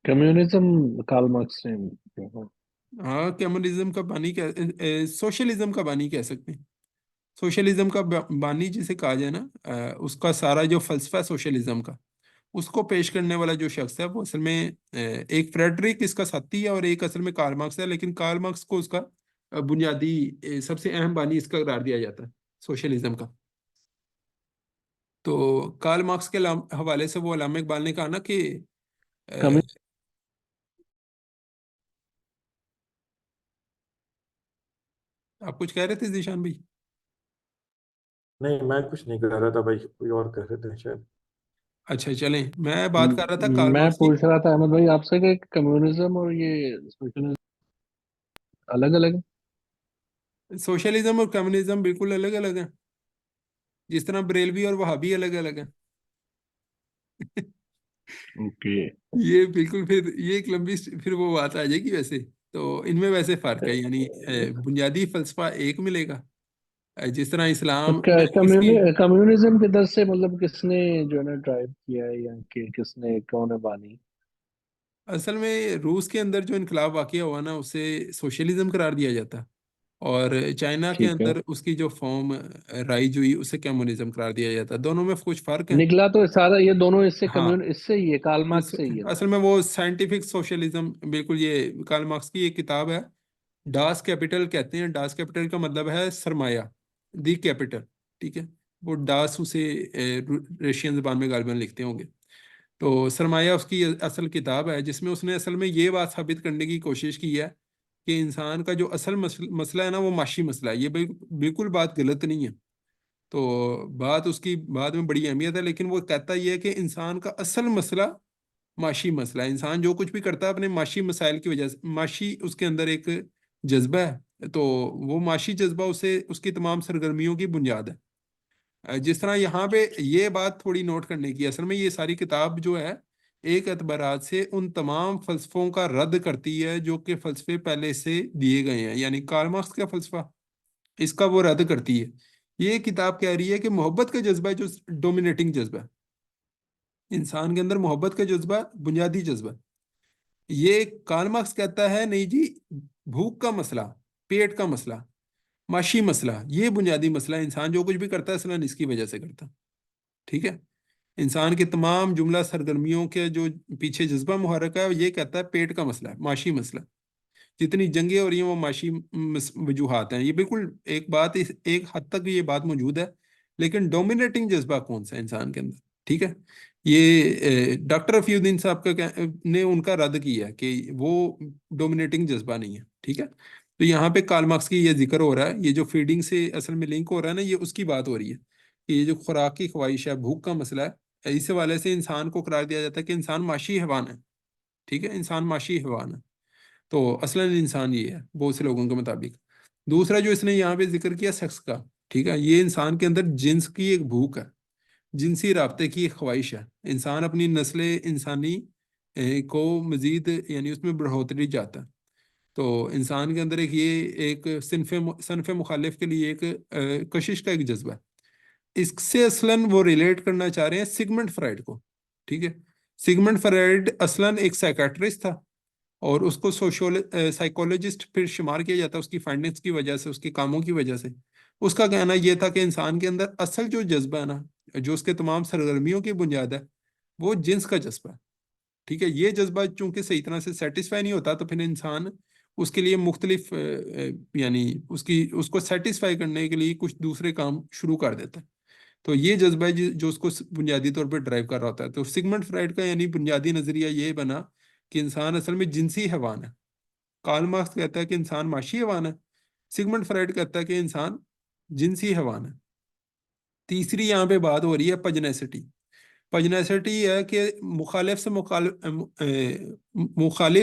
کمیونزم کارل مارکس نے. ہاں، کمیونزم کا بانی سوشلزم کا بانی کہہ سکتے ہیں. سوشلزم کا بانی جسے کہا جائے نا، اس کا سارا جو فلسفہ سوشلزم کا، اس کو پیش کرنے والا جو شخص ہے وہ اصل میں ایک فریڈرک اس کا ساتھی ہے اور ایک اصل میں کارل مارکس ہے. لیکن کارل مارکس کو اس کا بنیادی سب سے اہم بانی اس کا قرار دیا جاتا ہے سوشلزم کا. تو کارل مارکس کے حوالے سے وہ علامہ اقبال نے کہا نا کہ آپ کچھ کہہ رہے تھے ذیشان بھائی؟ نہیں، میں کچھ نہیں کر رہا تھا بھائی، کوئی اور کر رہے تھے شاید. اچھا چلیں، میں بات کر رہا تھا کارل میں مارکس کی. پوچھ رہا تھا احمد بھائی آپ سے کہ کمیونزم اور یہ سوشلزم الگ الگ ہیں؟ سوشلزم اور کمیونزم بالکل الگ الگ ہیں، جس طرح بریلوی اور وہابی الگ الگ ہیں. اوکے. یہ بالکل، پھر یہ ایک لمبی پھر وہ بات آ جائے گی. ویسے تو ان میں ویسے فرق ہے، یعنی بنیادی فلسفہ ایک ملے گا. جس طرح اسلام میں اس کی کمیونزم کے در سے مطلب کس نے جو ہے نا ڈرائیو کیا ہے، یا کہ کس نے کون ہے بانی؟ اصل میں روس کے اندر جو انقلاب واقع ہوا نا، اسے سوشلزم قرار دیا جاتا، اور چائنا کے ٹھیک ہے، اندر اس کی جو فارم رائج ہوئی اسے کمیونزم قرار دیا جاتا. دونوں میں کچھ فرق ہیں. نکلا تو سارا یہ دونوں اس سے ہاں، اس سے ہی ہے، کارل مارکس سے ہی ہے نا؟ اصل میں وہ سائنٹیفک سوشلزم بالکل، یہ کارل مارکس کی ایک کتاب ہے، ڈاس کیپٹل کہتے ہیں. ڈاس کیپٹل کا مطلب ہے سرمایہ، دی کیپٹل. ٹھیک ہے، وہ ڈاس اسے رشین زبان میں غالباً لکھتے ہوں گے. تو سرمایہ اس کی اصل کتاب ہے، جس میں اس نے اصل میں یہ بات ثابت کرنے کی کوشش کی ہے کہ انسان کا جو اصل مسئلہ ہے نا وہ معاشی مسئلہ ہے. یہ بالکل بات غلط نہیں ہے. تو بات اس کی بعد میں بڑی اہمیت ہے، لیکن وہ کہتا یہ ہے کہ انسان کا اصل مسئلہ معاشی مسئلہ ہے. انسان جو کچھ بھی کرتا ہے اپنے معاشی مسائل کی وجہ سے، معاشی اس کے اندر ایک جذبہ ہے، تو وہ معاشی جذبہ اسے اس کی تمام سرگرمیوں کی بنیاد ہے. جس طرح یہاں پہ یہ بات تھوڑی نوٹ کرنے کی، اصل میں یہ ساری کتاب جو ہے ایک اعتبارات سے ان تمام فلسفوں کا رد کرتی ہے جو کہ فلسفے پہلے سے دیے گئے ہیں، یعنی کارل مارکس کا فلسفہ اس کا وہ رد کرتی ہے۔ یہ کتاب کہہ رہی ہے کہ محبت کا جذبہ جو ڈومینیٹنگ جذبہ ہے، انسان کے اندر محبت کا جذبہ بنیادی جذبہ، یہ کارل مارکس کہتا ہے نہیں جی، بھوک کا مسئلہ، پیٹ کا مسئلہ، معاشی مسئلہ، یہ بنیادی مسئلہ ہے، انسان جو کچھ بھی کرتا ہے اصلاً اس کی وجہ سے کرتا، ٹھیک ہے۔ انسان کے تمام جملہ سرگرمیوں کے جو پیچھے جذبہ محرک ہے یہ کہتا ہے پیٹ کا مسئلہ ہے، معاشی مسئلہ، جتنی جنگیں ہو رہی ہیں وہ معاشی وجوہات ہیں۔ یہ بالکل ایک بات، ایک حد تک یہ بات موجود ہے، لیکن ڈومینیٹنگ جذبہ کون سا ہے انسان کے اندر، ٹھیک ہے۔ یہ ڈاکٹر رفیع الدین صاحب نے ان کا رد کیا ہے کہ وہ ڈومینیٹنگ جذبہ نہیں ہے، ٹھیک ہے۔ تو یہاں پہ کارل مارکس کی یہ ذکر ہو رہا ہے، یہ جو فیڈنگ سے اصل میں لنک ہو رہا ہے نا، یہ اس کی بات ہو رہی ہے کہ یہ جو خوراک کی خواہش ہے، بھوک کا مسئلہ ہے، اس حوالے سے انسان کو قرار دیا جاتا ہے کہ انسان معاشی حیوان ہے، ٹھیک ہے، انسان معاشی حیوان ہے۔ تو اصلاً انسان یہ ہے بہت سے لوگوں کے مطابق۔ دوسرا جو اس نے یہاں پہ ذکر کیا سیکس کا، ٹھیک ہے، یہ انسان کے اندر جنس کی ایک بھوک ہے، جنسی رابطے کی ایک خواہش ہے۔ انسان اپنی نسل انسانی کو مزید یعنی اس میں بڑھوتری چاہتا ہے۔ تو انسان کے اندر ایک صنف مخالف کے لیے ایک کشش کا ایک جذبہ ہے۔ اس سے اصلاً وہ ریلیٹ کرنا چاہ رہے ہیں سگمنڈ فرائڈ کو، ٹھیک ہے۔ سگمنڈ فرائڈ اصلاً ایک سائیکیٹرسٹ تھا، اور اس کو سائیکولوجسٹ پھر شمار کیا جاتا ہے اس کی فائنڈنگز کی وجہ سے، اس کے کاموں کی وجہ سے۔ اس کا کہنا یہ تھا کہ انسان کے اندر اصل جو جذبہ ہے نا، جو اس کے تمام سرگرمیوں کی بنیاد ہے، وہ جنس کا جذبہ ہے، ٹھیک ہے۔ یہ جذبہ چونکہ صحیح طرح سے سیٹسفائی نہیں ہوتا تو پھر انسان اس کے لیے مختلف یعنی اس کو سیٹسفائی کرنے کے لیے کچھ دوسرے کام شروع کر دیتا ہے۔ تو یہ جذبہ ہے جو اس کو بنیادی طور پہ ڈرائیو کر رہا ہوتا ہے۔ تو سگمنڈ فرائڈ کا یعنی بنیادی نظریہ یہ بنا کہ انسان اصل میں جنسی حیوان ہے۔ کارل مارکس کہتا ہے کہ انسان معاشی حیوان ہے، سگمنڈ فرائڈ کہتا ہے کہ انسان جنسی حیوان ہے۔ تیسری یہاں پہ بات ہو رہی ہے پجنیسٹی۔ پجنیسٹی ہے کہ مخالف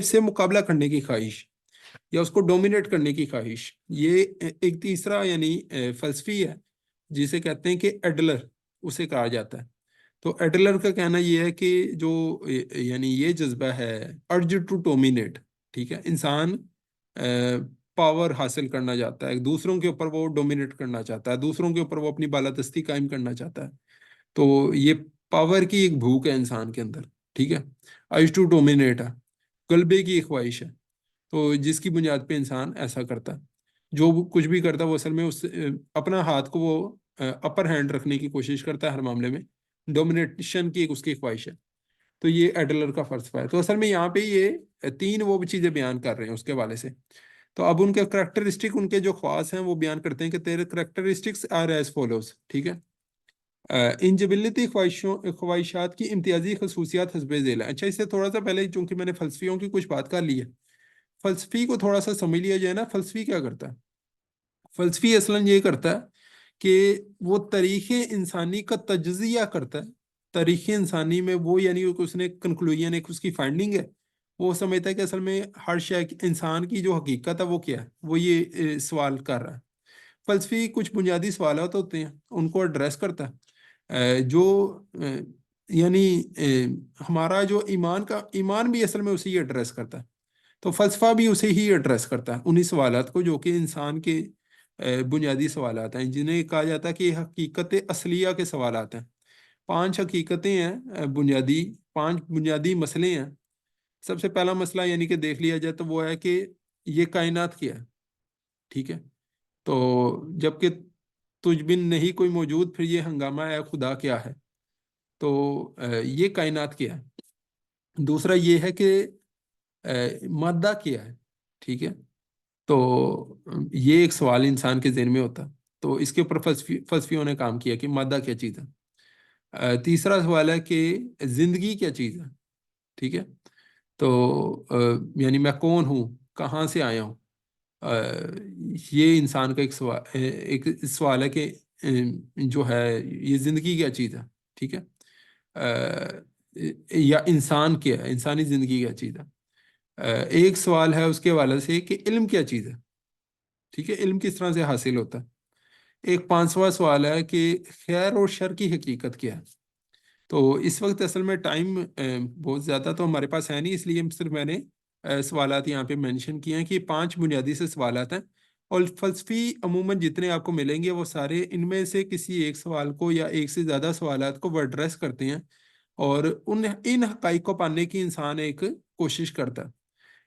سے مقابلہ کرنے کی خواہش یا اس کو ڈومینیٹ کرنے کی خواہش۔ یہ ایک تیسرا یعنی فلسفی ہے جسے کہتے ہیں کہ ایڈلر، اسے کہا جاتا ہے۔ تو ایڈلر کا کہنا یہ ہے کہ جو یعنی یہ جذبہ ہے ارج ٹو ڈومینیٹ، ٹھیک ہے، انسان پاور حاصل کرنا چاہتا ہے، دوسروں کے اوپر وہ ڈومینیٹ کرنا چاہتا ہے، دوسروں کے اوپر وہ اپنی بالادستی قائم کرنا چاہتا ہے۔ تو یہ پاور کی ایک بھوک ہے انسان کے اندر، ٹھیک ہے، ارج ٹو ڈومینیٹ ہے، غلبے کی ایک خواہش ہے۔ تو جس کی بنیاد پہ انسان ایسا کرتا ہے، جو کچھ بھی کرتا ہے وہ اصل میں اس اپنا ہاتھ کو وہ اپر ہینڈ رکھنے کی کوشش کرتا ہے ہر معاملے میں، ڈومینیشن کی ایک اس کی خواہش ہے۔ تو یہ ایڈلر کا فلسفہ ہے۔ تو اصل میں یہاں پہ یہ تین وہ چیزیں بیان کر رہے ہیں اس کے حوالے سے۔ تو اب ان کے کریکٹرسٹک، ان کے جو خواص ہیں وہ بیان کرتے ہیں کہ تیرے کریکٹرسٹکس آر ایز فالوز، ٹھیک ہے۔ ان جبلتی خواہشات کی امتیازی خصوصیات حسب ذیل ہے۔ اچھا، اس سے تھوڑا سا پہلے چونکہ میں نے فلسفیوں کی کچھ بات کر لی ہے، فلسفی کو تھوڑا سا سمجھ لیا جائے نا۔ فلسفی کیا کرتا ہے؟ فلسفی اصلاً یہ کرتا ہے کہ وہ تاریخ انسانی کا تجزیہ کرتا ہے۔ تاریخ انسانی میں وہ یعنی اس نے کنکلوژن، ایک اس کی فائنڈنگ ہے، وہ سمجھتا ہے کہ اصل میں ہر شے انسان کی جو حقیقت ہے وہ کیا ہے، وہ یہ سوال کر رہا ہے۔ فلسفی کچھ بنیادی سوالات ہوتے ہیں، ان کو ایڈریس کرتا ہے، جو یعنی ہمارا جو ایمان بھی اصل میں اسے ہی ایڈریس کرتا ہے۔ تو فلسفہ بھی اسے ہی ایڈریس کرتا ہے، انہی سوالات کو جو کہ انسان کے بنیادی سوالات ہیں، جنہیں کہا جاتا ہے کہ حقیقت اصلیہ کے سوالات ہیں۔ 5 حقیقتیں ہیں، پانچ بنیادی مسئلے ہیں۔ سب سے پہلا مسئلہ یعنی کہ دیکھ لیا جائے تو وہ ہے کہ یہ کائنات کیا ہے، ٹھیک ہے۔ تو جب کہ تجھ بن نہیں کوئی موجود، پھر یہ ہنگامہ ہے خدا کیا ہے۔ تو یہ کائنات کیا ہے۔ دوسرا یہ ہے کہ مادہ کیا ہے، ٹھیک ہے۔ تو یہ ایک سوال انسان کے ذہن میں ہوتا ہے، تو اس کے اوپر فلسفیوں نے کام کیا کہ مادہ کیا چیز ہے۔ تیسرا سوال ہے کہ زندگی کیا چیز ہے، ٹھیک ہے۔ تو یعنی میں کون ہوں، کہاں سے آیا ہوں، یہ انسان کا ایک سوال ہے کہ جو ہے یہ زندگی کیا چیز ہے، ٹھیک ہے، یا انسان کیا ہے، انسانی زندگی کیا چیز ہے۔ ایک سوال ہے اس کے حوالے سے کہ علم کیا چیز ہے، ٹھیک ہے، علم کس طرح سے حاصل ہوتا ہے۔ ایک 5واں سوال ہے کہ خیر اور شر کی حقیقت کیا ہے۔ تو اس وقت اصل میں ٹائم بہت زیادہ تو ہمارے پاس ہے نہیں، اس لیے صرف میں نے سوالات یہاں پہ مینشن کیے ہیں کہ 5 بنیادی سے سوالات ہیں، اور فلسفی عموماً جتنے آپ کو ملیں گے وہ سارے ان میں سے کسی ایک سوال کو یا ایک سے زیادہ سوالات کو وہ ایڈریس کرتے ہیں، اور ان حقائق کو پانے کی انسان ایک کوشش کرتا ہے۔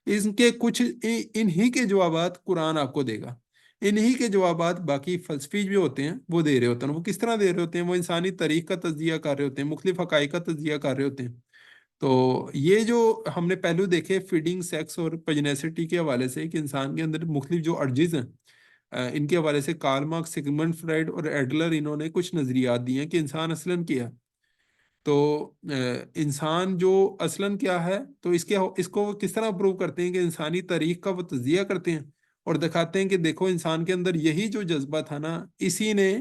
ان کے کچھ انہی کے جوابات قرآن آپ کو دے گا، انہی کے جوابات باقی فلسفی جو ہوتے ہیں وہ دے رہے ہوتے ہیں۔ وہ کس طرح دے رہے ہوتے ہیں؟ وہ انسانی تاریخ کا تجزیہ کر رہے ہوتے ہیں، مختلف حقائق کا تجزیہ کر رہے ہوتے ہیں۔ تو یہ جو ہم نے پہلو دیکھے فیڈنگ، سیکس اور پجنیسٹی کے حوالے سے کہ انسان کے اندر مختلف جو ارجز ہیں، ان کے حوالے سے کارل مارکس، سگمنڈ فرائیڈ اور ایڈلر انہوں نے کچھ نظریات دیے ہیں کہ انسان اصلاً کیا ہے۔ تو انسان جو اصلاً کیا ہے، تو اس کو وہ کس طرح پروو کرتے ہیں کہ انسانی تاریخ کا وہ تجزیہ کرتے ہیں اور دکھاتے ہیں کہ دیکھو انسان کے اندر یہی جو جذبہ تھا نا، اسی نے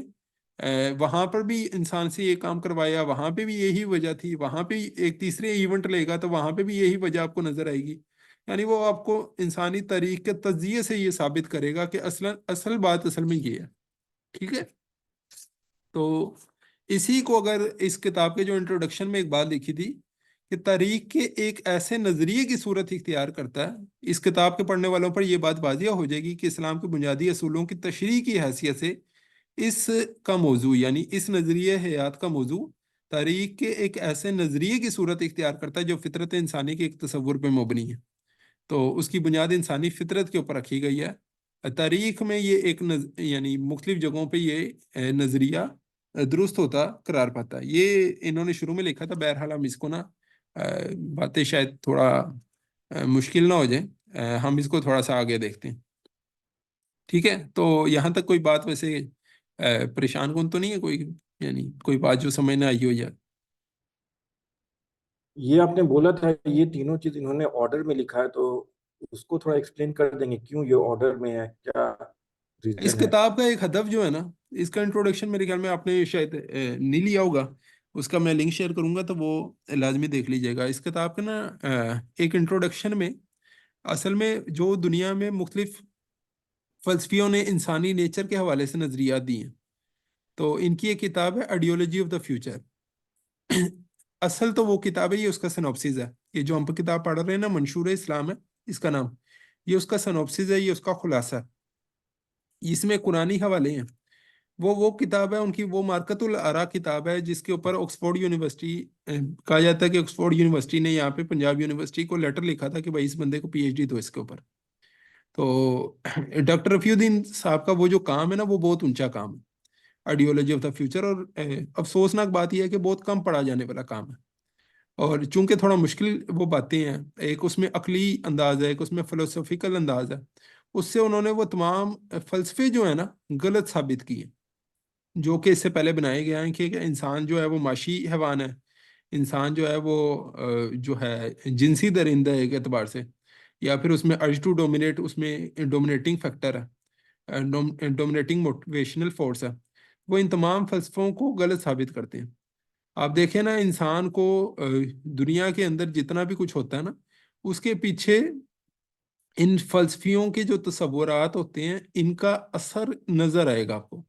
وہاں پر بھی انسان سے یہ کام کروایا، وہاں پہ بھی یہی وجہ تھی، وہاں پہ ایک تیسرے ایونٹ لے گا تو وہاں پہ بھی یہی وجہ آپ کو نظر آئے گی۔ یعنی وہ آپ کو انسانی تاریخ کے تجزیے سے یہ ثابت کرے گا کہ اصل بات اصل میں یہ ہے، ٹھیک ہے۔ تو اسی کو اگر اس کتاب کے جو انٹروڈکشن میں ایک بات لکھی تھی کہ تاریخ کے ایک ایسے نظریے کی صورت اختیار کرتا ہے، اس کتاب کے پڑھنے والوں پر یہ بات واضح ہو جائے گی کہ اسلام کے بنیادی اصولوں کی تشریح کی حیثیت سے اس کا موضوع، یعنی اس نظریے حیات کا موضوع تاریخ کے ایک ایسے نظریے کی صورت اختیار کرتا ہے جو فطرت انسانی کے ایک تصور پہ مبنی ہے۔ تو اس کی بنیاد انسانی فطرت کے اوپر رکھی گئی ہے۔ تاریخ میں یہ ایک یعنی مختلف جگہوں پہ یہ نظریہ درست ہوتا قرار پاتا ہے۔ یہ انہوں نے شروع میں لکھا تھا، بہرحال ہم اس کو نا باتیں شاید تھوڑا مشکل نہ ہو جائیں، ہم اس کو تھوڑا سا آگے دیکھتے ہیں، ٹھیک ہے۔ تو یہاں تک کوئی بات ویسے پریشان کن تو نہیں ہے کوئی، یعنی کوئی بات جو سمجھ نہ آئی ہو یا؟ یہ آپ نے بولا تھا یہ تینوں چیز انہوں نے آرڈر میں لکھا ہے، تو اس کو تھوڑا ایکسپلین کر دیں گے کیوں یہ آرڈر میں ہے، کیا اس ریزن ہے؟ کتاب کا ایک ہدف جو ہے نا، اس کا انٹروڈکشن میرے خیال میں آپ نے شاید نہیں لیا ہوگا، اس کا میں لنک شیئر کروں گا تو وہ لازمی دیکھ لیجیے گا۔ اس کتاب کا نا ایک انٹروڈکشن میں اصل میں جو دنیا میں مختلف فلسفیوں نے انسانی نیچر کے حوالے سے نظریات دی ہیں، تو ان کی ایک کتاب ہے آئیڈیولوجی آف دا فیوچر۔ اصل تو وہ کتاب ہے، یہ اس کا سنوپسز ہے، یہ جو ہم پہ کتاب پڑھ رہے ہیں نا، منشور اسلام ہے اس کا نام، یہ اس کا سنوپسز ہے، یہ اس کا خلاصہ ہے۔ اس میں قرآنی حوالے ہیں، وہ کتاب ہے ان کی، وہ مارکت الآراء کتاب ہے جس کے اوپر آکسفورڈ یونیورسٹی کہا جاتا ہے کہ آکسفورڈ یونیورسٹی نے یہاں پہ پنجاب یونیورسٹی کو لیٹر لکھا تھا کہ بھائی اس بندے کو پی ایچ ڈی دو اس کے اوپر۔ تو ڈاکٹر رفیع الدین صاحب کا وہ جو کام ہے نا، وہ بہت اونچا کام ہے، آئیڈیولوجی آف دا فیوچر، اور افسوسناک بات یہ ہے کہ بہت کم پڑھا جانے والا کام ہے، اور چونکہ تھوڑا مشکل وہ باتیں ہیں، ایک اس میں عقلی انداز ہے، ایک اس میں فلسفیکل انداز ہے، اس سے انہوں نے وہ تمام فلسفے جو ہیں نا غلط ثابت کیے جو کہ اس سے پہلے بنائے گئے ہیں کہ انسان جو ہے وہ معاشی حیوان ہے، انسان جو ہے وہ جو ہے جنسی درندہ ہے ایک اعتبار سے، یا پھر اس میں ارج ٹو ڈومینیٹ، اس میں ڈومینیٹنگ فیکٹر ہے، ڈومینیٹنگ موٹیویشنل فورس ہے، وہ ان تمام فلسفوں کو غلط ثابت کرتے ہیں۔ آپ دیکھیں نا، انسان کو دنیا کے اندر جتنا بھی کچھ ہوتا ہے نا، اس کے پیچھے ان فلسفیوں کے جو تصورات ہوتے ہیں ان کا اثر نظر آئے گا آپ کو۔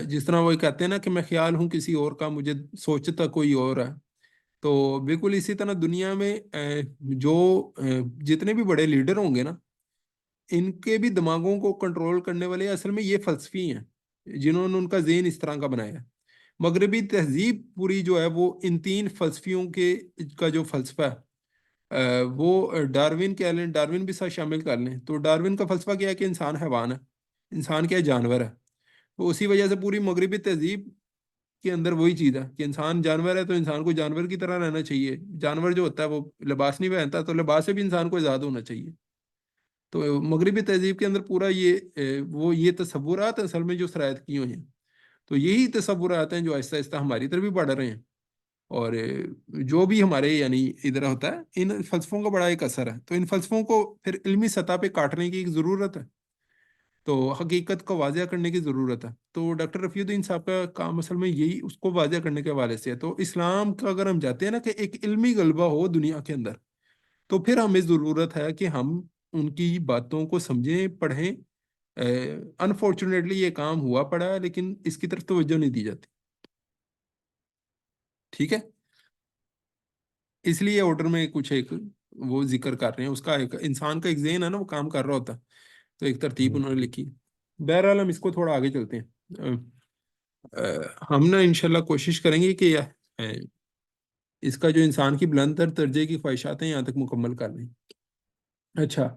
جس طرح وہ کہتے ہیں نا کہ میں خیال ہوں کسی اور کا، مجھے سوچتا کوئی اور ہے، تو بالکل اسی طرح دنیا میں جو جتنے بھی بڑے لیڈر ہوں گے نا، ان کے بھی دماغوں کو کنٹرول کرنے والے اصل میں یہ فلسفی ہیں جنہوں نے ان کا ذہن اس طرح کا بنایا ہے۔ مغربی تہذیب پوری جو ہے وہ ان تین فلسفیوں کے کا جو فلسفہ ہے، وہ ڈاروین کہہ لیں، ڈاروین بھی ساتھ شامل کر لیں، تو ڈاروین کا فلسفہ کیا ہے کہ انسان حیوان ہے، انسان کیا ہے، جانور ہے۔ تو اسی وجہ سے پوری مغربی تہذیب کے اندر وہی چیز ہے کہ انسان جانور ہے تو انسان کو جانور کی طرح رہنا چاہیے، جانور جو ہوتا ہے وہ لباس نہیں پہنتا تو لباس سے بھی انسان کو آزاد ہونا چاہیے۔ تو مغربی تہذیب کے اندر پورا یہ تصورات اصل میں جو سرایت کی ہوئی ہیں، تو یہی تصورات ہیں جو آہستہ آہستہ ہماری طرف بھی بڑھ رہے ہیں، اور جو بھی ہمارے یعنی ادھر ہوتا ہے، ان فلسفوں کا بڑا ایک اثر ہے، تو ان فلسفوں کو پھر علمی سطح پہ کاٹنے کی ایک ضرورت ہے، تو حقیقت کو واضح کرنے کی ضرورت ہے۔ تو ڈاکٹر رفیع الدین صاحب کا کام اصل میں یہی اس کو واضح کرنے کے حوالے سے ہے۔ تو اسلام کا اگر ہم چاہتے ہیں نا کہ ایک علمی غلبہ ہو دنیا کے اندر، تو پھر ہمیں ضرورت ہے کہ ہم ان کی باتوں کو سمجھیں، پڑھیں۔ انفارچونیٹلی یہ کام ہوا پڑا ہے لیکن اس کی طرف توجہ نہیں دی جاتی۔ ٹھیک ہے، اس لیے آرڈر میں کچھ ایک وہ ذکر کر رہے ہیں، اس کا ایک انسان کا ایک ذہن ہے نا، وہ کام کر رہا ہوتا ہے، تو ایک ترتیب انہوں نے لکھی۔ بہرحال ہم اس کو تھوڑا آگے چلتے ہیں۔ ہم نا انشاءاللہ کوشش کریں گے کہ اس کا جو انسان کی بلند تر درجے کی خواہشات ہیں یہاں تک مکمل کر لیں۔ اچھا،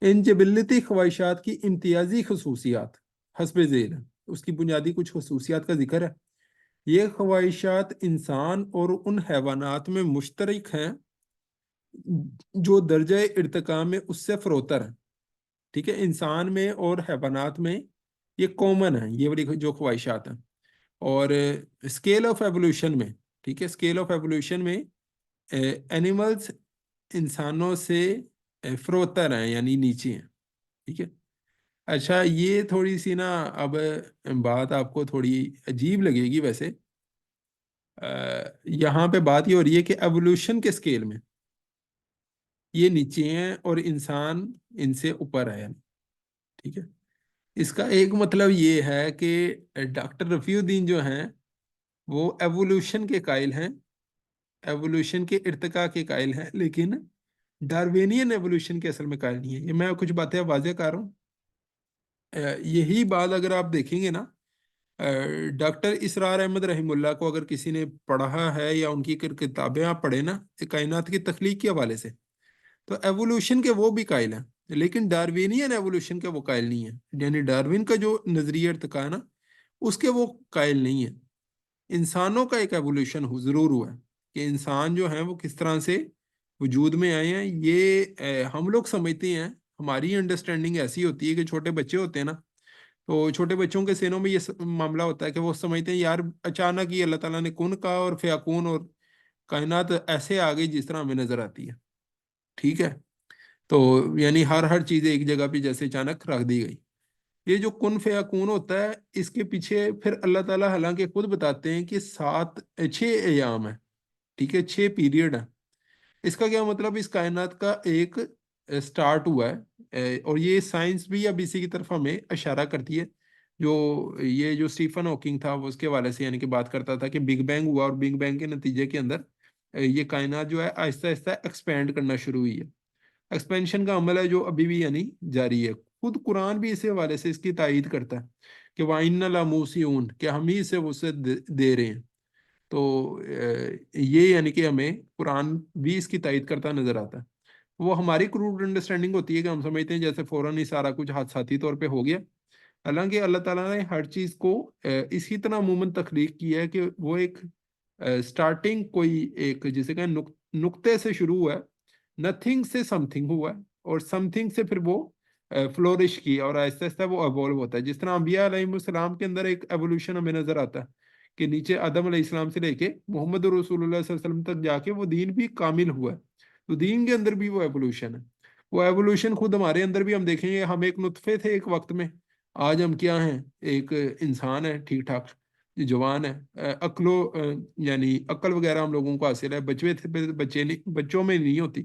ان جبلتی خواہشات کی امتیازی خصوصیات حسب ذیل، اس کی بنیادی کچھ خصوصیات کا ذکر ہے۔ یہ خواہشات انسان اور ان حیوانات میں مشترک ہیں جو درجہ ارتقاء میں اس سے فروتر ہیں۔ ٹھیک ہے، انسان میں اور حیوانات میں یہ کامن ہیں، یہ والی جو خواہشات ہیں۔ اور اسکیل آف ایوولوشن میں، ٹھیک ہے، اسکیل آف ایوولوشن میں اینیملز انسانوں سے فروتر ہیں، یعنی نیچے ہیں۔ ٹھیک ہے، اچھا یہ تھوڑی سی نا اب بات آپ کو تھوڑی عجیب لگے گی ویسے، یہاں پہ بات یہ ہو رہی ہے کہ ایوولوشن کے اسکیل میں یہ نیچے ہیں اور انسان ان سے اوپر ہے۔ ٹھیک ہے، اس کا ایک مطلب یہ ہے کہ ڈاکٹر رفیع الدین جو ہیں وہ ایوولوشن کے قائل ہیں، ایوولوشن کے ارتقاء کے قائل ہیں، لیکن ڈاروینین ایوولوشن کے اصل میں قائل نہیں ہے۔ یہ میں کچھ باتیں واضح کر رہا ہوں۔ یہی بات اگر آپ دیکھیں گے نا، ڈاکٹر اسرار احمد رحم اللہ کو اگر کسی نے پڑھا ہے یا ان کی کتابیں آپ پڑھیں نا کائنات کی تخلیق کے حوالے سے، تو ایوولوشن کے وہ بھی قائل ہیں، لیکن ڈاروینین ایوولوشن کے وہ قائل نہیں ہیں، یعنی ڈاروین کا جو نظریہ ارتقاء ہے نا اس کے وہ قائل نہیں ہیں۔ انسانوں کا ایک ایوولوشن ضرور ہوا ہے کہ انسان جو ہیں وہ کس طرح سے وجود میں آئے ہیں۔ یہ ہم لوگ سمجھتے ہیں، ہماری انڈرسٹینڈنگ ایسی ہوتی ہے کہ چھوٹے بچے ہوتے ہیں نا، تو چھوٹے بچوں کے سینوں میں یہ معاملہ ہوتا ہے کہ وہ سمجھتے ہیں یار اچانک ہی اللہ تعالیٰ نے کن کہا اور فیکون اور کائنات ایسے آ گئی جس طرح ہمیں نظر آتی ہے۔ ٹھیک ہے، تو یعنی ہر چیز ایک جگہ پہ جیسے اچانک رکھ دی گئی۔ یہ جو کن فیکون ہوتا ہے اس کے پیچھے پھر اللہ تعالیٰ حالانکہ خود بتاتے ہیں کہ 6 ایام ہیں، ٹھیک ہے، 6 پیریڈ ہیں۔ اس کا کیا مطلب؟ اس کائنات کا ایک سٹارٹ ہوا ہے، اور یہ سائنس بھی اب اسی کی طرف ہمیں اشارہ کرتی ہے۔ جو اسٹیفن ہاکنگ تھا وہ اس کے حوالے سے یعنی کہ بات کرتا تھا کہ بگ بینگ ہوا، اور بگ بینگ کے نتیجے کے اندر یہ کائنات جو ہے آہستہ آہستہ ایکسپینڈ کرنا شروع ہوئی ہے۔ ایکسپینشن کا عمل ہے جو ابھی بھی یعنی جاری ہے۔ خود قرآن بھی اس حوالے سے اس کی تائید کرتا ہے کہ وَإِنَّ لَمُوسِعُونَ، کہ ہم ہی اسے وسعت دے رہے ہیں۔ تو یہ یعنی کہ ہمیں قرآن بھی اس کی تائید کرتا نظر آتا ہے۔ وہ ہماری کروڈ انڈرسٹینڈنگ ہوتی ہے کہ ہم سمجھتے ہیں جیسے فوراً ہی سارا کچھ حادثاتی طور پہ ہو گیا، حالانکہ اللہ تعالیٰ نے ہر چیز کو اسی طرح عموماً تخلیق کیا ہے کہ وہ ایک سٹارٹنگ کوئی ایک جسے کہیں نقطے سے شروع ہوا ہے، نتھنگ سے سم تھنگ ہوا ہے، اور سم تھنگ سے پھر وہ فلورش کی اور آہستہ آہستہ وہ ایوالو ہوتا ہے۔ جس طرح انبیاء علیہ السلام کے اندر ایک ایوولوشن ہمیں نظر آتا ہے کہ نیچے آدم علیہ السلام سے لے کے محمد رسول اللہ صلی اللہ علیہ وسلم تک جا کے وہ دین بھی کامل ہوا ہے، تو دین کے اندر بھی وہ ایوولوشن ہے۔ وہ ایوولوشن خود ہمارے اندر بھی ہم دیکھیں گے، ہم ایک نطفے تھے ایک وقت میں، آج ہم کیا ہیں؟ ایک انسان ہے ٹھیک ٹھاک جوان ہے، یعنی عقل وغیرہ ہم لوگوں کو حاصل ہے، بچوں میں نہیں ہوتی۔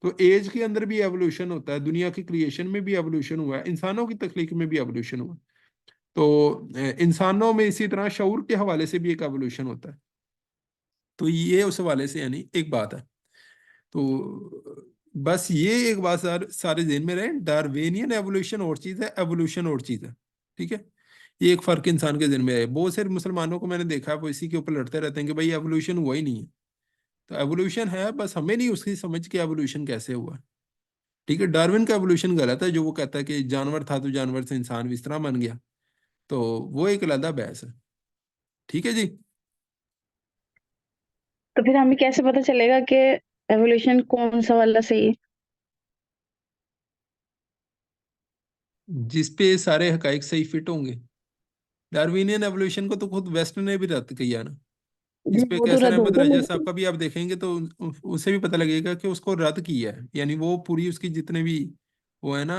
تو ایج کے اندر بھی ایوولوشن ہوتا ہے، دنیا کی کریشن میں بھی ایوولوشن ہوا ہے، انسانوں کی تخلیق میں بھی ایوولوشن ہوا ہے۔ تو انسانوں میں اسی طرح شعور کے حوالے سے بھی ایک ایوولوشن ہوتا ہے۔ تو یہ اس حوالے سے یعنی ایک بات ہے۔ تو بس یہ ایک بات سارے ذہن میں رہے، ڈاروینین ایوولوشن اور چیز ہے، ایوولوشن اور چیز ہے۔ ٹھیک ہے، یہ ایک فرق انسان کے ذہن میں ہے۔ بہت سے مسلمانوں کو میں نے دیکھا ہے وہ اسی کے اوپر لڑتے رہتے ہیں کہ بھائی ایوولوشن ہوا ہی نہیں ہے۔ تو ایوولوشن ہے، بس ہمیں نہیں اس کی سمجھ کے ایوولوشن کیسے ہوا۔ ٹھیک ہے، ڈاروین کا ایوولوشن غلط ہے جو وہ کہتا ہے کہ جانور تھا تو جانور سے انسان بھی اس طرح بن گیا، تو وہ ایک علیحدہ بحث ہے۔ ٹھیک ہے جی، تو پھر ہمیں کیسے پتہ چلے گا کہ ایوولوشن کون سا والا صحیح ہے؟ جس پہ سارے حقائق صحیح فٹ ہوں گے۔ ڈاروینین ایوولوشن کو تو خود ویسٹ نے بھی رد کیا نا، جی اس پہ وہ تو کیسر رد ہو احمد گیا، رجا صاحب کا بھی آپ دیکھیں گے تو اسے بھی پتہ لگے گا کہ اس کو رد کیا ہے، یعنی وہ پوری اس کی جتنے بھی وہ ہے نا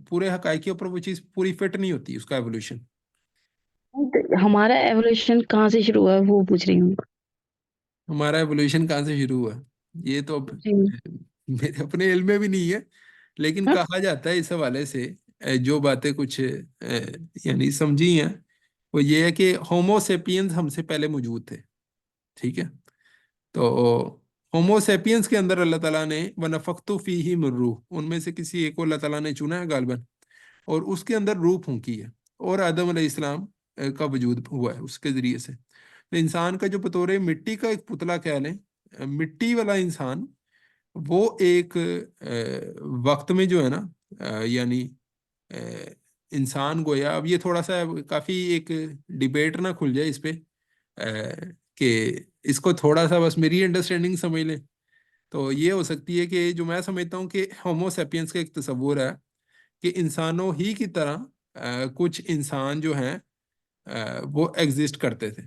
پورے حقائق کے اوپر وہ چیز پوری فٹ نہیں ہوتی اس کا ایوولوشن۔ ہمارا ایوولوشن کہاں سے شروع ہوا ہے وہ پوچھ رہی ہوں۔ ہمارا ایوولوشن کہاں سے شروع ہوا؟ یہ تو اب جی میرے اپنے علم میں بھی نہیں ہے، لیکن ہاں، کہا جاتا ہے اس حوالے سے جو باتیں کچھ یعنی سمجھی ہیں وہ یہ ہے کہ ہومو سیپینز ہم سے پہلے موجود تھے۔ ٹھیک ہے. تو ہومو سیپینس کے اندر اللہ تعالیٰ نے وَنَفَخْتُ فِيهِ مِن روح، ان میں سے کسی ایک کو اللہ تعالیٰ نے چنا ہے غالباً، اور اس کے اندر روح پھونکی ہے، اور آدم علیہ السلام کا وجود ہوا ہے اس کے ذریعے سے. تو انسان کا جو بطور مٹی کا ایک پتلا کہہ لیں، مٹی والا انسان، وہ ایک وقت میں جو ہے نا، یعنی انسان گویا، اب یہ تھوڑا سا کافی ایک ڈیبیٹ نہ کھل جائے اس پہ، کہ اس کو تھوڑا سا بس میری انڈرسٹینڈنگ سمجھ لیں. تو یہ ہو سکتی ہے کہ جو میں سمجھتا ہوں کہ ہومو سیپینس کا ایک تصور ہے کہ انسانوں ہی کی طرح کچھ انسان جو ہیں وہ ایگزسٹ کرتے تھے.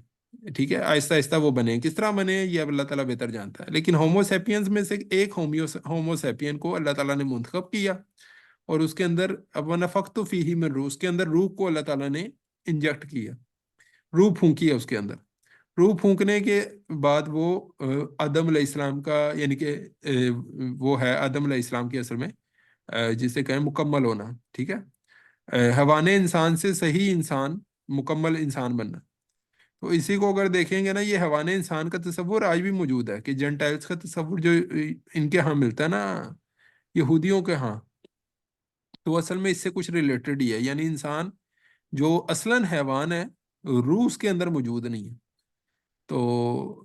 ٹھیک ہے، آہستہ آہستہ وہ بنے، کس طرح بنے یہ اب اللہ تعالیٰ بہتر جانتا ہے. لیکن ہومو سیپینس میں سے ایک ہومو سیپین کو اللہ تعالیٰ نے منتخب کیا، اور اس کے اندر اب وَنَفَخْتُ فِيهِ مِن روح، اس کے اندر روح کو اللہ تعالیٰ نے انجیکٹ کیا، روح پھونکی ہے اس کے اندر. روح پھونکنے کے بعد وہ آدم علیہ السلام کا، یعنی کہ وہ ہے آدم علیہ السلام کی اصل میں جسے کہیں مکمل ہونا. ٹھیک ہے، حیوان انسان سے صحیح انسان، مکمل انسان بننا. تو اسی کو اگر دیکھیں گے نا، یہ حیوان انسان کا تصور آج بھی موجود ہے، کہ جینٹائلز کا تصور جو ان کے ہاں ملتا ہے نا، یہودیوں کے ہاں، تو اصل میں اس سے کچھ ریلیٹڈ ہی ہے. یعنی انسان جو اصلاً حیوان ہے، روح اس کے اندر موجود نہیں ہے، تو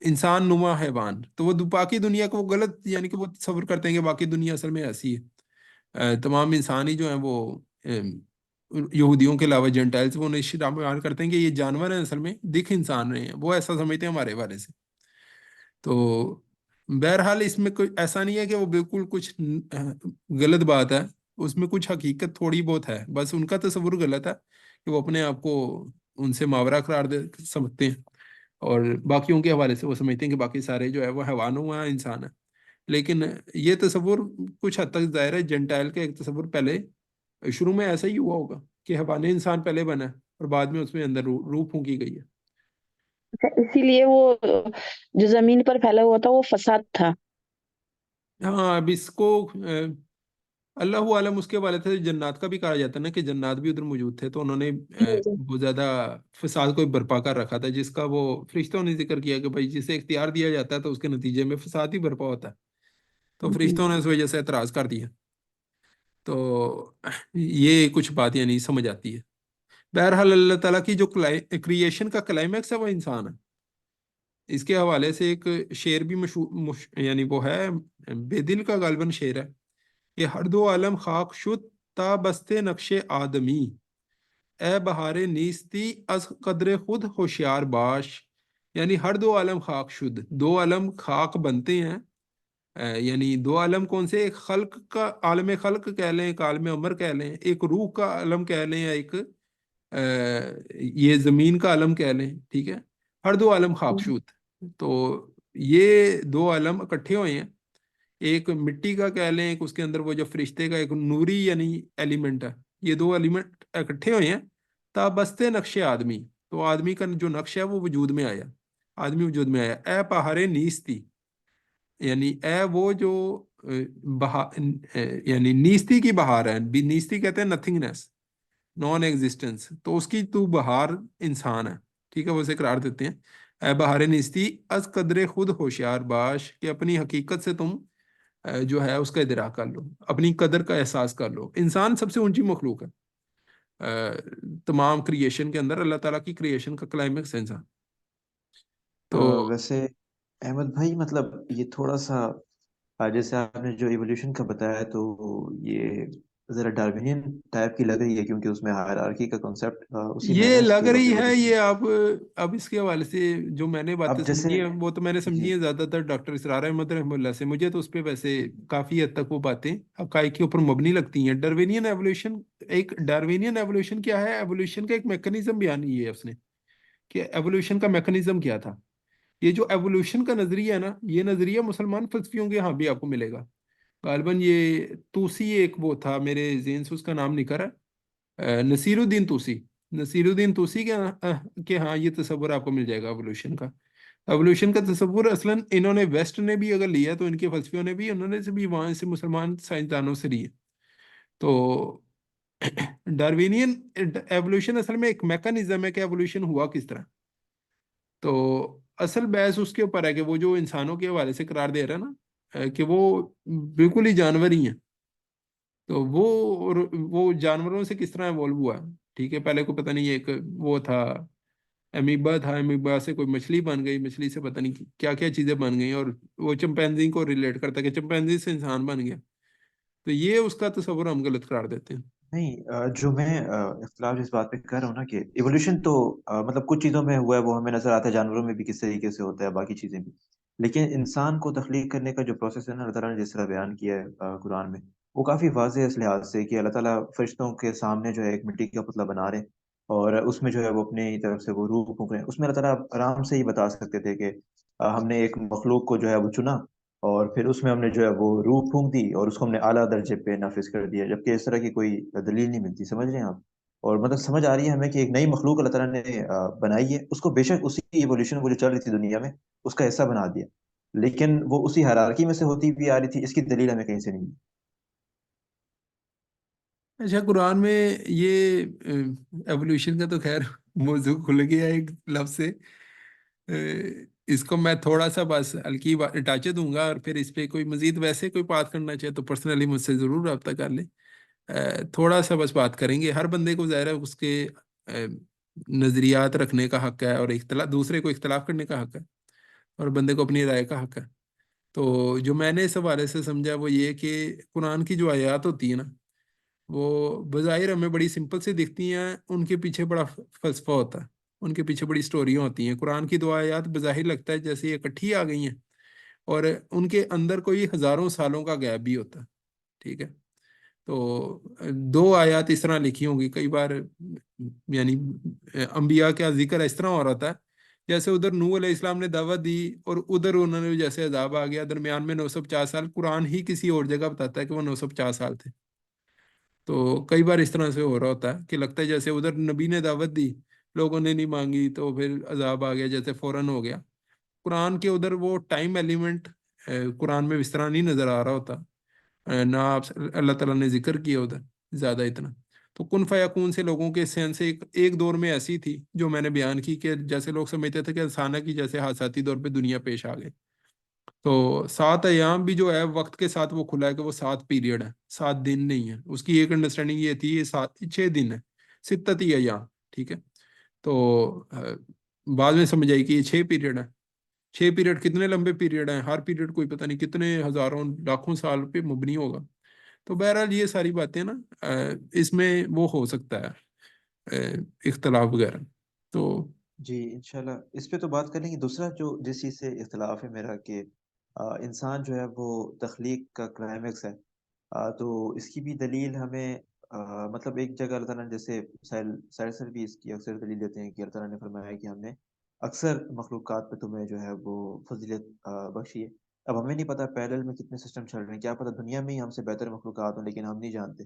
انسان نما حیوان. تو وہ باقی دنیا کو وہ غلط، یعنی کہ وہ تصور کرتے ہیں کہ باقی دنیا اصل میں ایسی ہے. تمام انسان ہی جو ہیں وہ یہودیوں کے علاوہ جینٹائلز، وہ بیان کرتے ہیں کہ یہ جانور ہیں، اصل میں دکھ انسان رہے ہیں، وہ ایسا سمجھتے ہیں ہمارے حوالے سے. تو بہرحال اس میں کوئی ایسا نہیں ہے کہ وہ بالکل کچھ غلط بات ہے، اس میں کچھ حقیقت تھوڑی بہت ہے، بس ان کا تصور غلط ہے کہ وہ اپنے آپ کو ان سے ماورا قرار دے سمجھتے ہیں، اور باقیوں کے حوالے سے وہ سمجھتے ہیں کہ باقی سارے جو ہے وہ حیوان ہوا انسان ہے. لیکن یہ تصور کچھ حد تک ظاہر ہے جنٹائل کا ایک تصور پہلے شروع میں ایسا ہی ہوا ہوگا کہ حیوان انسان پہلے بنا ہے، اور بعد میں اس میں اندر روح پھونکی گئی ہے. اسی لیے وہ جو زمین پر پھیلا ہوا تھا وہ فساد تھا. ہاں، اب اس کو اللہ عالم اس کے والے تھے. جنات کا بھی کہا جاتا ہے نا کہ جنات بھی ادھر موجود تھے، تو انہوں نے بہت زیادہ فساد کو برپا کر رکھا تھا، جس کا وہ فرشتوں نے ذکر کیا کہ بھائی جسے اختیار دیا جاتا ہے تو اس کے نتیجے میں فساد ہی برپا ہوتا ہے. تو فرشتوں نے اس وجہ سے اعتراض کر دیا. تو یہ کچھ بات یعنی سمجھ آتی ہے. بہرحال اللہ تعالیٰ کی جو کریشن کا کلائمیکس ہے وہ انسان ہے. اس کے حوالے سے ایک شعر بھی مشہور، یعنی وہ ہے بے دل کا غالباً شعر ہے کہ ہر دو عالم خاک شد تا بستے نقش آدمی، اے بہار نیستی از قدر خود ہوشیار باش. یعنی ہر دو عالم خاک شد، دو عالم خاک بنتے ہیں. یعنی دو عالم کون سے؟ ایک خلق کا عالم خلق کہہ لیں، ایک عالم عمر کہہ لیں، ایک روح کا عالم کہہ لیں، یا ایک یہ زمین کا عالم کہہ لیں. ٹھیک ہے، ہر دو عالم خاک شد. تو یہ دو عالم اکٹھے ہوئے ہیں، ایک مٹی کا کہہ لیں، ایک اس کے اندر وہ جو فرشتے کا ایک نوری یعنی ایلیمنٹ ہے. یہ دو ایلیمنٹ اکٹھے ہوئے ہیں تا بستے نقش آدمی. تو آدمی کا جو نقش ہے وہ وجود میں آیا، آدمی وجود میں آیا. اے پہاڑے نیستی، یعنی اے وہ جو یعنی نیستی کی بہار ہے. نیستی کہتے ہیں نتھنگنیس، نان ایگزسٹنس. تو اس کی تو بہار انسان ہے. ٹھیک ہے، وہ اسے قرار دیتے ہیں اے بہار نیستی از قدر خود ہوشیار باش، کہ اپنی حقیقت سے تم جو ہے اس کا ادراک کر لو، اپنی قدر کا احساس کر لو. انسان سب سے اونچی مخلوق ہے تمام کریشن کے اندر. اللہ تعالیٰ کی کریشن کا کلائمیکس ہے انسان. تو ویسے احمد بھائی، مطلب یہ تھوڑا سا جیسے آپ نے جو ایولیوشن کا بتایا ہے، تو یہ ذرا ڈارونین ٹائپ کی لگ رہی ہے، کیونکہ اس میں ہائرارکی کا کانسیپٹ اسی میں ہے یہ نا، لگ اسکیل آف رہی ہے، ایولیوشن. یہ اب اس کے حوالے سے جو میں نے باتیں اب جیسے سمجھی ہیں وہ تو میں نے جی سمجھی ہیں زیادہ تر ڈاکٹر اسرار احمد رحمہ اللہ سے. مجھے تو اس پہ ویسے کافی حد تک وہ باتیں حقائق کے اوپر مبنی لگتی ہیں. ڈاروینین ایولیوشن، ایک ڈاروینین ایولیوشن کیا ہے؟ ایولیوشن کا ایک میکانزم بیان کی ہے اس نے کہ ایولیوشن کا میکانزم کیا تھا. یہ جو ایولیوشن کا نظریہ ہے نا، یہ نظریہ مسلمان فلسفیوں کے ہاں بھی آپ کو ملے گا. غالباً یہ توسی ایک وہ تھا، میرے ذہن سے اس کا نام نکل رہا ہے، نصیر الدین توسی. نصیر الدین توسی کے ہاں یہ تصور آپ کو مل جائے گا ایولیوشن کا. ایولیوشن کا تصور اصلاً انہوں نے ویسٹ نے بھی اگر لیا تو ان کے فلسفیوں نے بھی، انہوں نے سے بھی وہاں سے مسلمان سائنسدانوں سے لیے. تو ڈاروینین ایولیوشن اصل میں ایک میکانزم ہے کہ ایولیوشن ہوا کس طرح. تو اصل بحث اس کے اوپر ہے کہ وہ جو انسانوں کے حوالے سے قرار دے رہا ہے نا کہ وہ بالکل ہی جانور ہی ہیں، تو وہ جانوروں سے کس طرح ایوالو ہوا، ٹھیک ہے، پہلے کو پتہ نہیں ایک وہ تھا امیبا تھا، امیبا سے کوئی مچھلی بن گئی، مچھلی سے پتہ نہیں کیا کیا چیزیں بن گئی، اور وہ چمپینزی کو ریلیٹ کرتا ہے کہ چمپینزی سے انسان بن گیا، تو یہ اس کا تصور ہم غلط قرار دیتے ہیں۔ نہیں، جو میں اختلاف جس بات پہ کر رہا ہوں نا کہ ایولیوشن تو مطلب کچھ چیزوں میں ہوا ہے، وہ ہمیں نظر آتا ہے، جانوروں میں بھی کس طریقے سے ہوتا ہے، باقی چیزیں بھی، لیکن انسان کو تخلیق کرنے کا جو پروسیس ہے نا، اللہ تعالیٰ نے جس طرح بیان کیا ہے قرآن میں، وہ کافی واضح ہے اس لحاظ سے کہ اللہ تعالیٰ فرشتوں کے سامنے جو ہے ایک مٹی کا پتلا بنا رہے ہیں، اور اس میں جو ہے وہ اپنی طرف سے وہ روح پھونک رہے ہیں، اس میں اللہ تعالیٰ آرام سے ہی بتا سکتے تھے کہ ہم نے ایک مخلوق کو جو ہے وہ چنا، اور پھر اس میں ہم نے جو ہے وہ روح پھونک دی، اور اس کو ہم نے اعلیٰ درجے پہ نافذ کر دیا، جبکہ اس طرح کی کوئی دلیل نہیں ملتی، سمجھ رہے ہیں آپ؟ اور مطلب سمجھ آ رہی ہے ہمیں کہ ایک نئی مخلوق اللہ تعالیٰ نے بنائی ہے، اس کو بے شک اسی ایولیوشن وہ جو چل رہی تھی دنیا میں اس کا حصہ بنا دیا، لیکن وہ اسی ہیرارکی میں سے ہوتی بھی آ رہی تھی، اس کی دلیل ہمیں کہیں سے نہیں ملی۔ اچھا، قرآن میں یہ ایولیوشن کا تو خیر موضوع کھل گیا ایک لفظ سے، اس کو میں تھوڑا سا بس ہلکی ٹاچے دوں گا، اور پھر اس پہ کوئی مزید ویسے کوئی بات کرنا چاہے تو پرسنلی مجھ سے ضرور رابطہ کر لیں، تھوڑا سا بس بات کریں گے، ہر بندے کو ظاہر ہے اس کے نظریات رکھنے کا حق ہے، اور دوسرے کو اختلاف کرنے کا حق ہے، اور بندے کو اپنی رائے کا حق ہے، تو جو میں نے اس حوالے سے سمجھا وہ یہ کہ قرآن کی جو آیات ہوتی ہیں نا، وہ بظاہر ہمیں بڑی سمپل سے دکھتی ہیں، ان کے پیچھے بڑا فلسفہ ہوتا ہے، ان کے پیچھے بڑی سٹوریاں ہوتی ہیں، قرآن کی دو آیات بظاہر لگتا ہے جیسے یہ اکٹھی آ گئی ہیں، اور ان کے اندر کوئی ہزاروں سالوں کا گیپ بھی ہوتا ہے، ٹھیک ہے، تو دو آیات اس طرح لکھی ہوں گی کئی بار، یعنی انبیاء کا ذکر اس طرح ہو رہا تھا جیسے ادھر نوح علیہ السلام نے دعوت دی، اور ادھر انہوں نے جیسے عذاب آ گیا، درمیان میں 950 سال، قرآن ہی کسی اور جگہ بتاتا ہے کہ وہ 950 سال تھے، تو کئی بار اس طرح سے ہو رہا ہوتا ہے کہ لگتا ہے جیسے ادھر نبی نے دعوت دی، لوگوں نے نہیں مانگی، تو پھر عذاب آ گیا جیسے فوراً ہو گیا، قرآن کے ادھر وہ ٹائم ایلیمنٹ قرآن میں اس طرح نہیں نظر آ رہا ہوتا، نہ آپ اللہ تعالیٰ نے ذکر کیا ادھر زیادہ اتنا، تو کن فیکون سے لوگوں کے سینس ایک دور میں ایسی تھی جو میں نے بیان کی کہ جیسے لوگ سمجھتے تھے کہ اچانک ہی جیسے حادثاتی طور پہ دنیا پیش آ گئے، تو 7 ایام بھی جو ہے وقت کے ساتھ وہ کھلا ہے کہ وہ 7 پیریڈ ہے، 7 دن نہیں ہے، اس کی ایک انڈرسٹینڈنگ یہ تھی یہ 6 دن ہے، ستتی ایام، ٹھیک ہے، تو بعد میں سمجھ آئی کہ یہ 6 پیریڈ ہے، 6 پیریڈ کتنے لمبے پیریڈ ہیں، ہر پیریڈ کوئی پتہ نہیں کتنے ہزاروں لاکھوں سال پہ مبنی ہوگا، تو بہرحال یہ ساری باتیں نا اس میں وہ ہو سکتا ہے اختلاف وغیرہ، تو جی انشاءاللہ اس پہ تو بات کر لیں گے۔ دوسرا جو جس چیز سے اختلاف ہے میرا کہ انسان جو ہے وہ تخلیق کا کلائمیکس ہے، تو اس کی بھی دلیل ہمیں مطلب ایک جگہ اللہ تعالیٰ نے جیسے سائر بھی اس کی اکثر دلیل دیتے ہیں کہ اللہ تعالیٰ نے فرمایا کہ ہم نے اکثر مخلوقات پہ تمہیں جو ہے وہ فضیلت بخشی ہے۔ اب ہمیں نہیں پتا پیرل میں کتنے سسٹم چل رہے ہیں، کیا پتا دنیا میں ہی ہم سے بہتر مخلوقات ہوں لیکن ہم نہیں جانتے،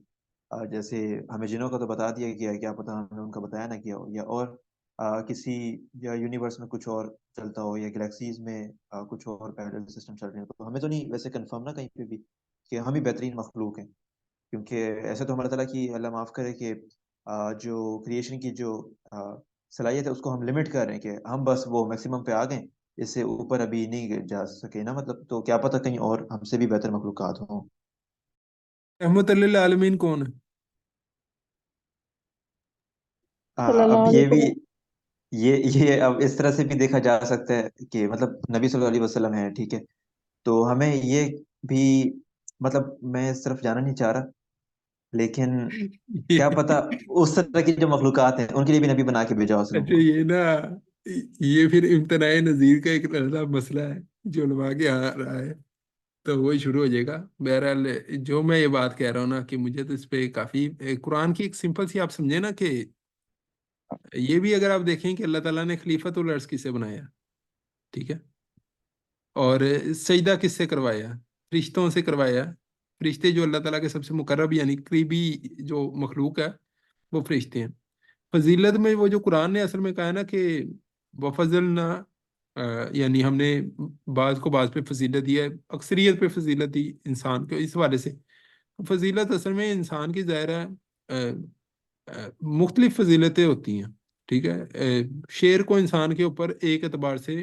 جیسے ہمیں جنوں کا تو بتا دیا گیا ہے، کیا پتا ہم نے ان کا بتایا نہ کیا ہو، یا اور کسی یا یونیورس میں کچھ اور چلتا ہو، یا گلیکسیز میں کچھ اور پیرل سسٹم چل رہے ہیں، تو ہمیں تو نہیں ویسے کنفرم نہ کہیں پہ بھی کہ ہم ہی بہترین مخلوق ہیں، کیونکہ ایسے تو ہمارا تعالیٰ کی اللہ معاف کرے کہ جو کریشن کی جو صلاحیت ہے اس کو ہم لمٹ کر رہے ہیں کہ ہم بس وہ میکسیمم پہ آ گئے، اس سے اوپر ابھی نہیں جا سکے نا، مطلب تو کیا پتہ کہیں اور ہم سے بھی بہتر مخلوقات ہوں۔ رحمت للعالمین کون ہے؟ صلی اب اللہ یہ علیہ بھی وسلم. یہ اب اس طرح سے بھی دیکھا جا سکتا ہے کہ مطلب نبی صلی اللہ علیہ وسلم ہے، ٹھیک ہے، تو ہمیں یہ بھی مطلب میں اس طرف جانا نہیں چاہ رہا، لیکن کیا پتا اس طرح کی جو مخلوقات ہیں ان کے لیے بھی نبی بنا کے بھیجا اس لوگوں اچھا، کو۔ یہ نا یہ پھر امتناع نظیر کا ایک الگ مسئلہ ہے جو علماء کے یہاں رہا ہے، تو وہی شروع ہو جائے گا، بہرحال جو میں یہ بات کہہ رہا ہوں نا کہ مجھے تو اس پہ کافی قرآن کی ایک سمپل سی آپ سمجھے نا کہ یہ بھی اگر آپ دیکھیں کہ اللہ تعالیٰ نے خلیفۃ الارض کسے بنایا، ٹھیک ہے، اور سجدہ کس سے کروایا، فرشتوں سے کروایا، فرشتے جو اللہ تعالیٰ کے سب سے مقرب یعنی قریبی جو مخلوق ہے وہ فرشتے ہیں، فضیلت میں وہ جو قرآن نے اصل میں کہا ہے نا کہ وفضلنا، یعنی ہم نے بعض کو بعض پہ فضیلت دی ہے، اکثریت پہ فضیلت دی انسان کو، اس حوالے سے فضیلت اصل میں انسان کی ظاہر ہے مختلف فضیلتیں ہوتی ہیں، ٹھیک ہے، شیر کو انسان کے اوپر ایک اعتبار سے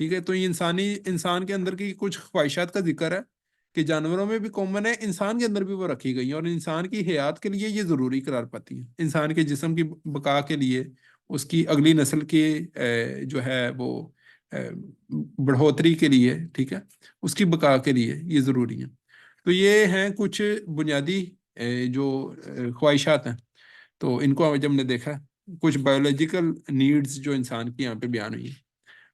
ٹھیک ہے، تو یہ انسان کے اندر کی کچھ خواہشات کا ذکر ہے کہ جانوروں میں بھی کامن ہے، انسان کے اندر بھی وہ رکھی گئی ہیں، اور انسان کی حیات کے لیے یہ ضروری قرار پاتی ہیں، انسان کے جسم کی بقا کے لیے، اس کی اگلی نسل کی جو ہے وہ بڑھوتری کے لیے، ٹھیک ہے، اس کی بقا کے لیے یہ ضروری ہیں۔ تو یہ ہیں کچھ بنیادی جو خواہشات ہیں، تو ان کو آج ہم نے دیکھا، کچھ بایولوجیکل نیڈز جو انسان کی یہاں پہ بیان ہوئی ہیں۔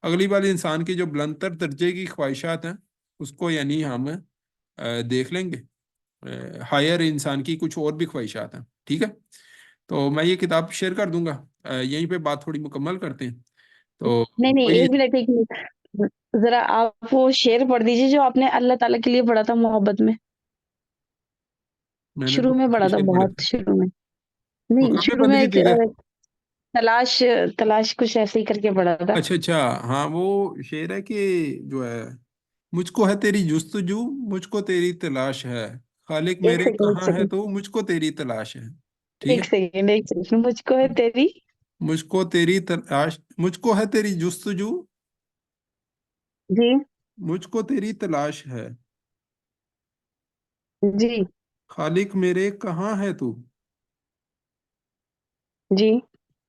اگلی بار انسان کی جو بلند تر درجے کی خواہشات ہیں اس کو یعنی ہم دیکھ لیں گے، ہائر انسان کی کچھ اور بھی خواہشات ہیں، ٹھیک ہے۔ تو میں یہ کتاب شیئر کر دوں گا، یہیں پہ بات تھوڑی مکمل کرتے ہیں۔ تو نہیں نہیں، کوئی ایک منٹ ذرا آپ وہ شعر پڑھ دیجیے جو آپ نے اللہ تعالیٰ کے لیے پڑھا تھا محبت میں، میں نے شروع میں پڑھا تھا، شیئر پڑھے بہت تھے، شروع میں، وہ نہیں قابل شروع میں بندگی ایک تھی کیا؟ تلاش تلاش کچھ ایسے ہی کر کے پڑھا تھا۔ اچھا اچھا، ہاں وہ شعر ہے کہ جو ہے، مجھ کو ہے تیری جستجو، مجھ کو تیری تلاش ہے، خالق ایک میرے سیکنڈ ایک کہاں ہے سیکنڈ تو مجھ کو تیری تلاش ہے، ٹھیک ایک ہے۔ سیکنڈ ایک سیکنڈ، مجھ کو ہے تیری، مجھ کو تیری تلاش، مجھ کو ہے تیری جستجو، جی مجھ کو تیری تلاش ہے، جی خالق میرے کہاں ہے تو، جی،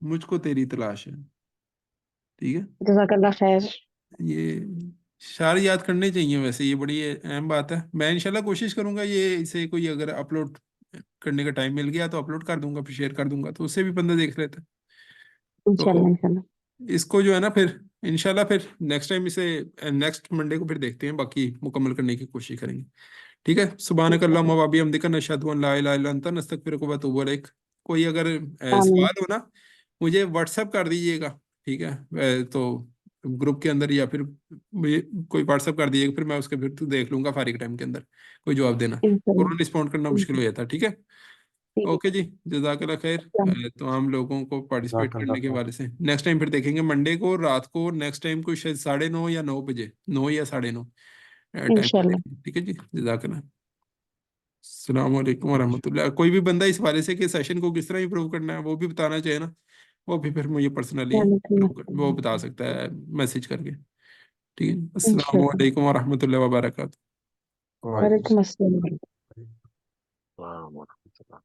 مجھ کو تیری تلاش ہے، ٹھیک ہے۔ جزاک اللہ خیر۔ یہ شعر یاد کرنے چاہیے، ویسے یہ بڑی اہم بات ہے، میں انشاءاللہ کوشش کروں گا یہ اسے کوئی اگر اپلوڈ کرنے کا ٹائم مل گیا تو اپلوڈ کر دوں گا، پھر شیئر کر دوں گا، تو اس سے بھی بندہ دیکھ لیتا ہے۔ تو انشاءاللہ انشاءاللہ اس کو جو ہے نا پھر انشاءاللہ پھر نیکسٹ ٹائم اسے نیکسٹ منڈے کو پھر دیکھتے ہیں، باقی مکمل کرنے کی کوشش کریں گے، ٹھیک ہے۔ سبحانک اللہم و بحمدک، نشہد ان لا الہ الا انت، نستغفرک و نتوب الیک۔ کوئی اگر آمین، سوال ہو نا مجھے واٹس ایپ کر دیجیے گا، ٹھیک ہے، تو گروپ کے اندر، یا پھر مجھے کوئی واٹس ایپ کر دیجیے گا، پھر میں اس کے پھر تو دیکھ لوں گا فارغ ٹائم کے اندر کوئی جواب دینا، انشاءاللہ فوراً رسپونڈ کرنا مشکل ہو جاتا ہے، ٹھیک ہے۔ ٹھیک اوکے جی، جزاک اللہ خیر، ہے۔ تو ہم لوگوں کو پارٹیسپیٹ جزاک کرنے اللہ کے خیر۔ حوالے سے نیکسٹ ٹائم پھر دیکھیں گے، منڈے کو رات کو نیکسٹ ٹائم کو شاید 9:30 یا 9 بجے، 9 یا 9:30 ٹائم پہ انشاءاللہ دیکھیں گے، ٹھیک ہے جی، جزاک اللہ۔ السلام علیکم ورحمۃ اللہ۔ کوئی بھی بندہ اس حوالے سے کہ سیشن کو کس طرح امپروو کرنا ہے وہ بھی بتانا چاہے نا، وہ بھی پھر مجھے پرسنلی وہ بتا سکتا ہے میسج کر کے، ٹھیک ہے۔ السلام انشاءاللہ، علیکم ورحمۃ اللہ وبرکاتہ۔ وعلیکم وعلیکم السلام۔ السلام ورحمۃ اللہ۔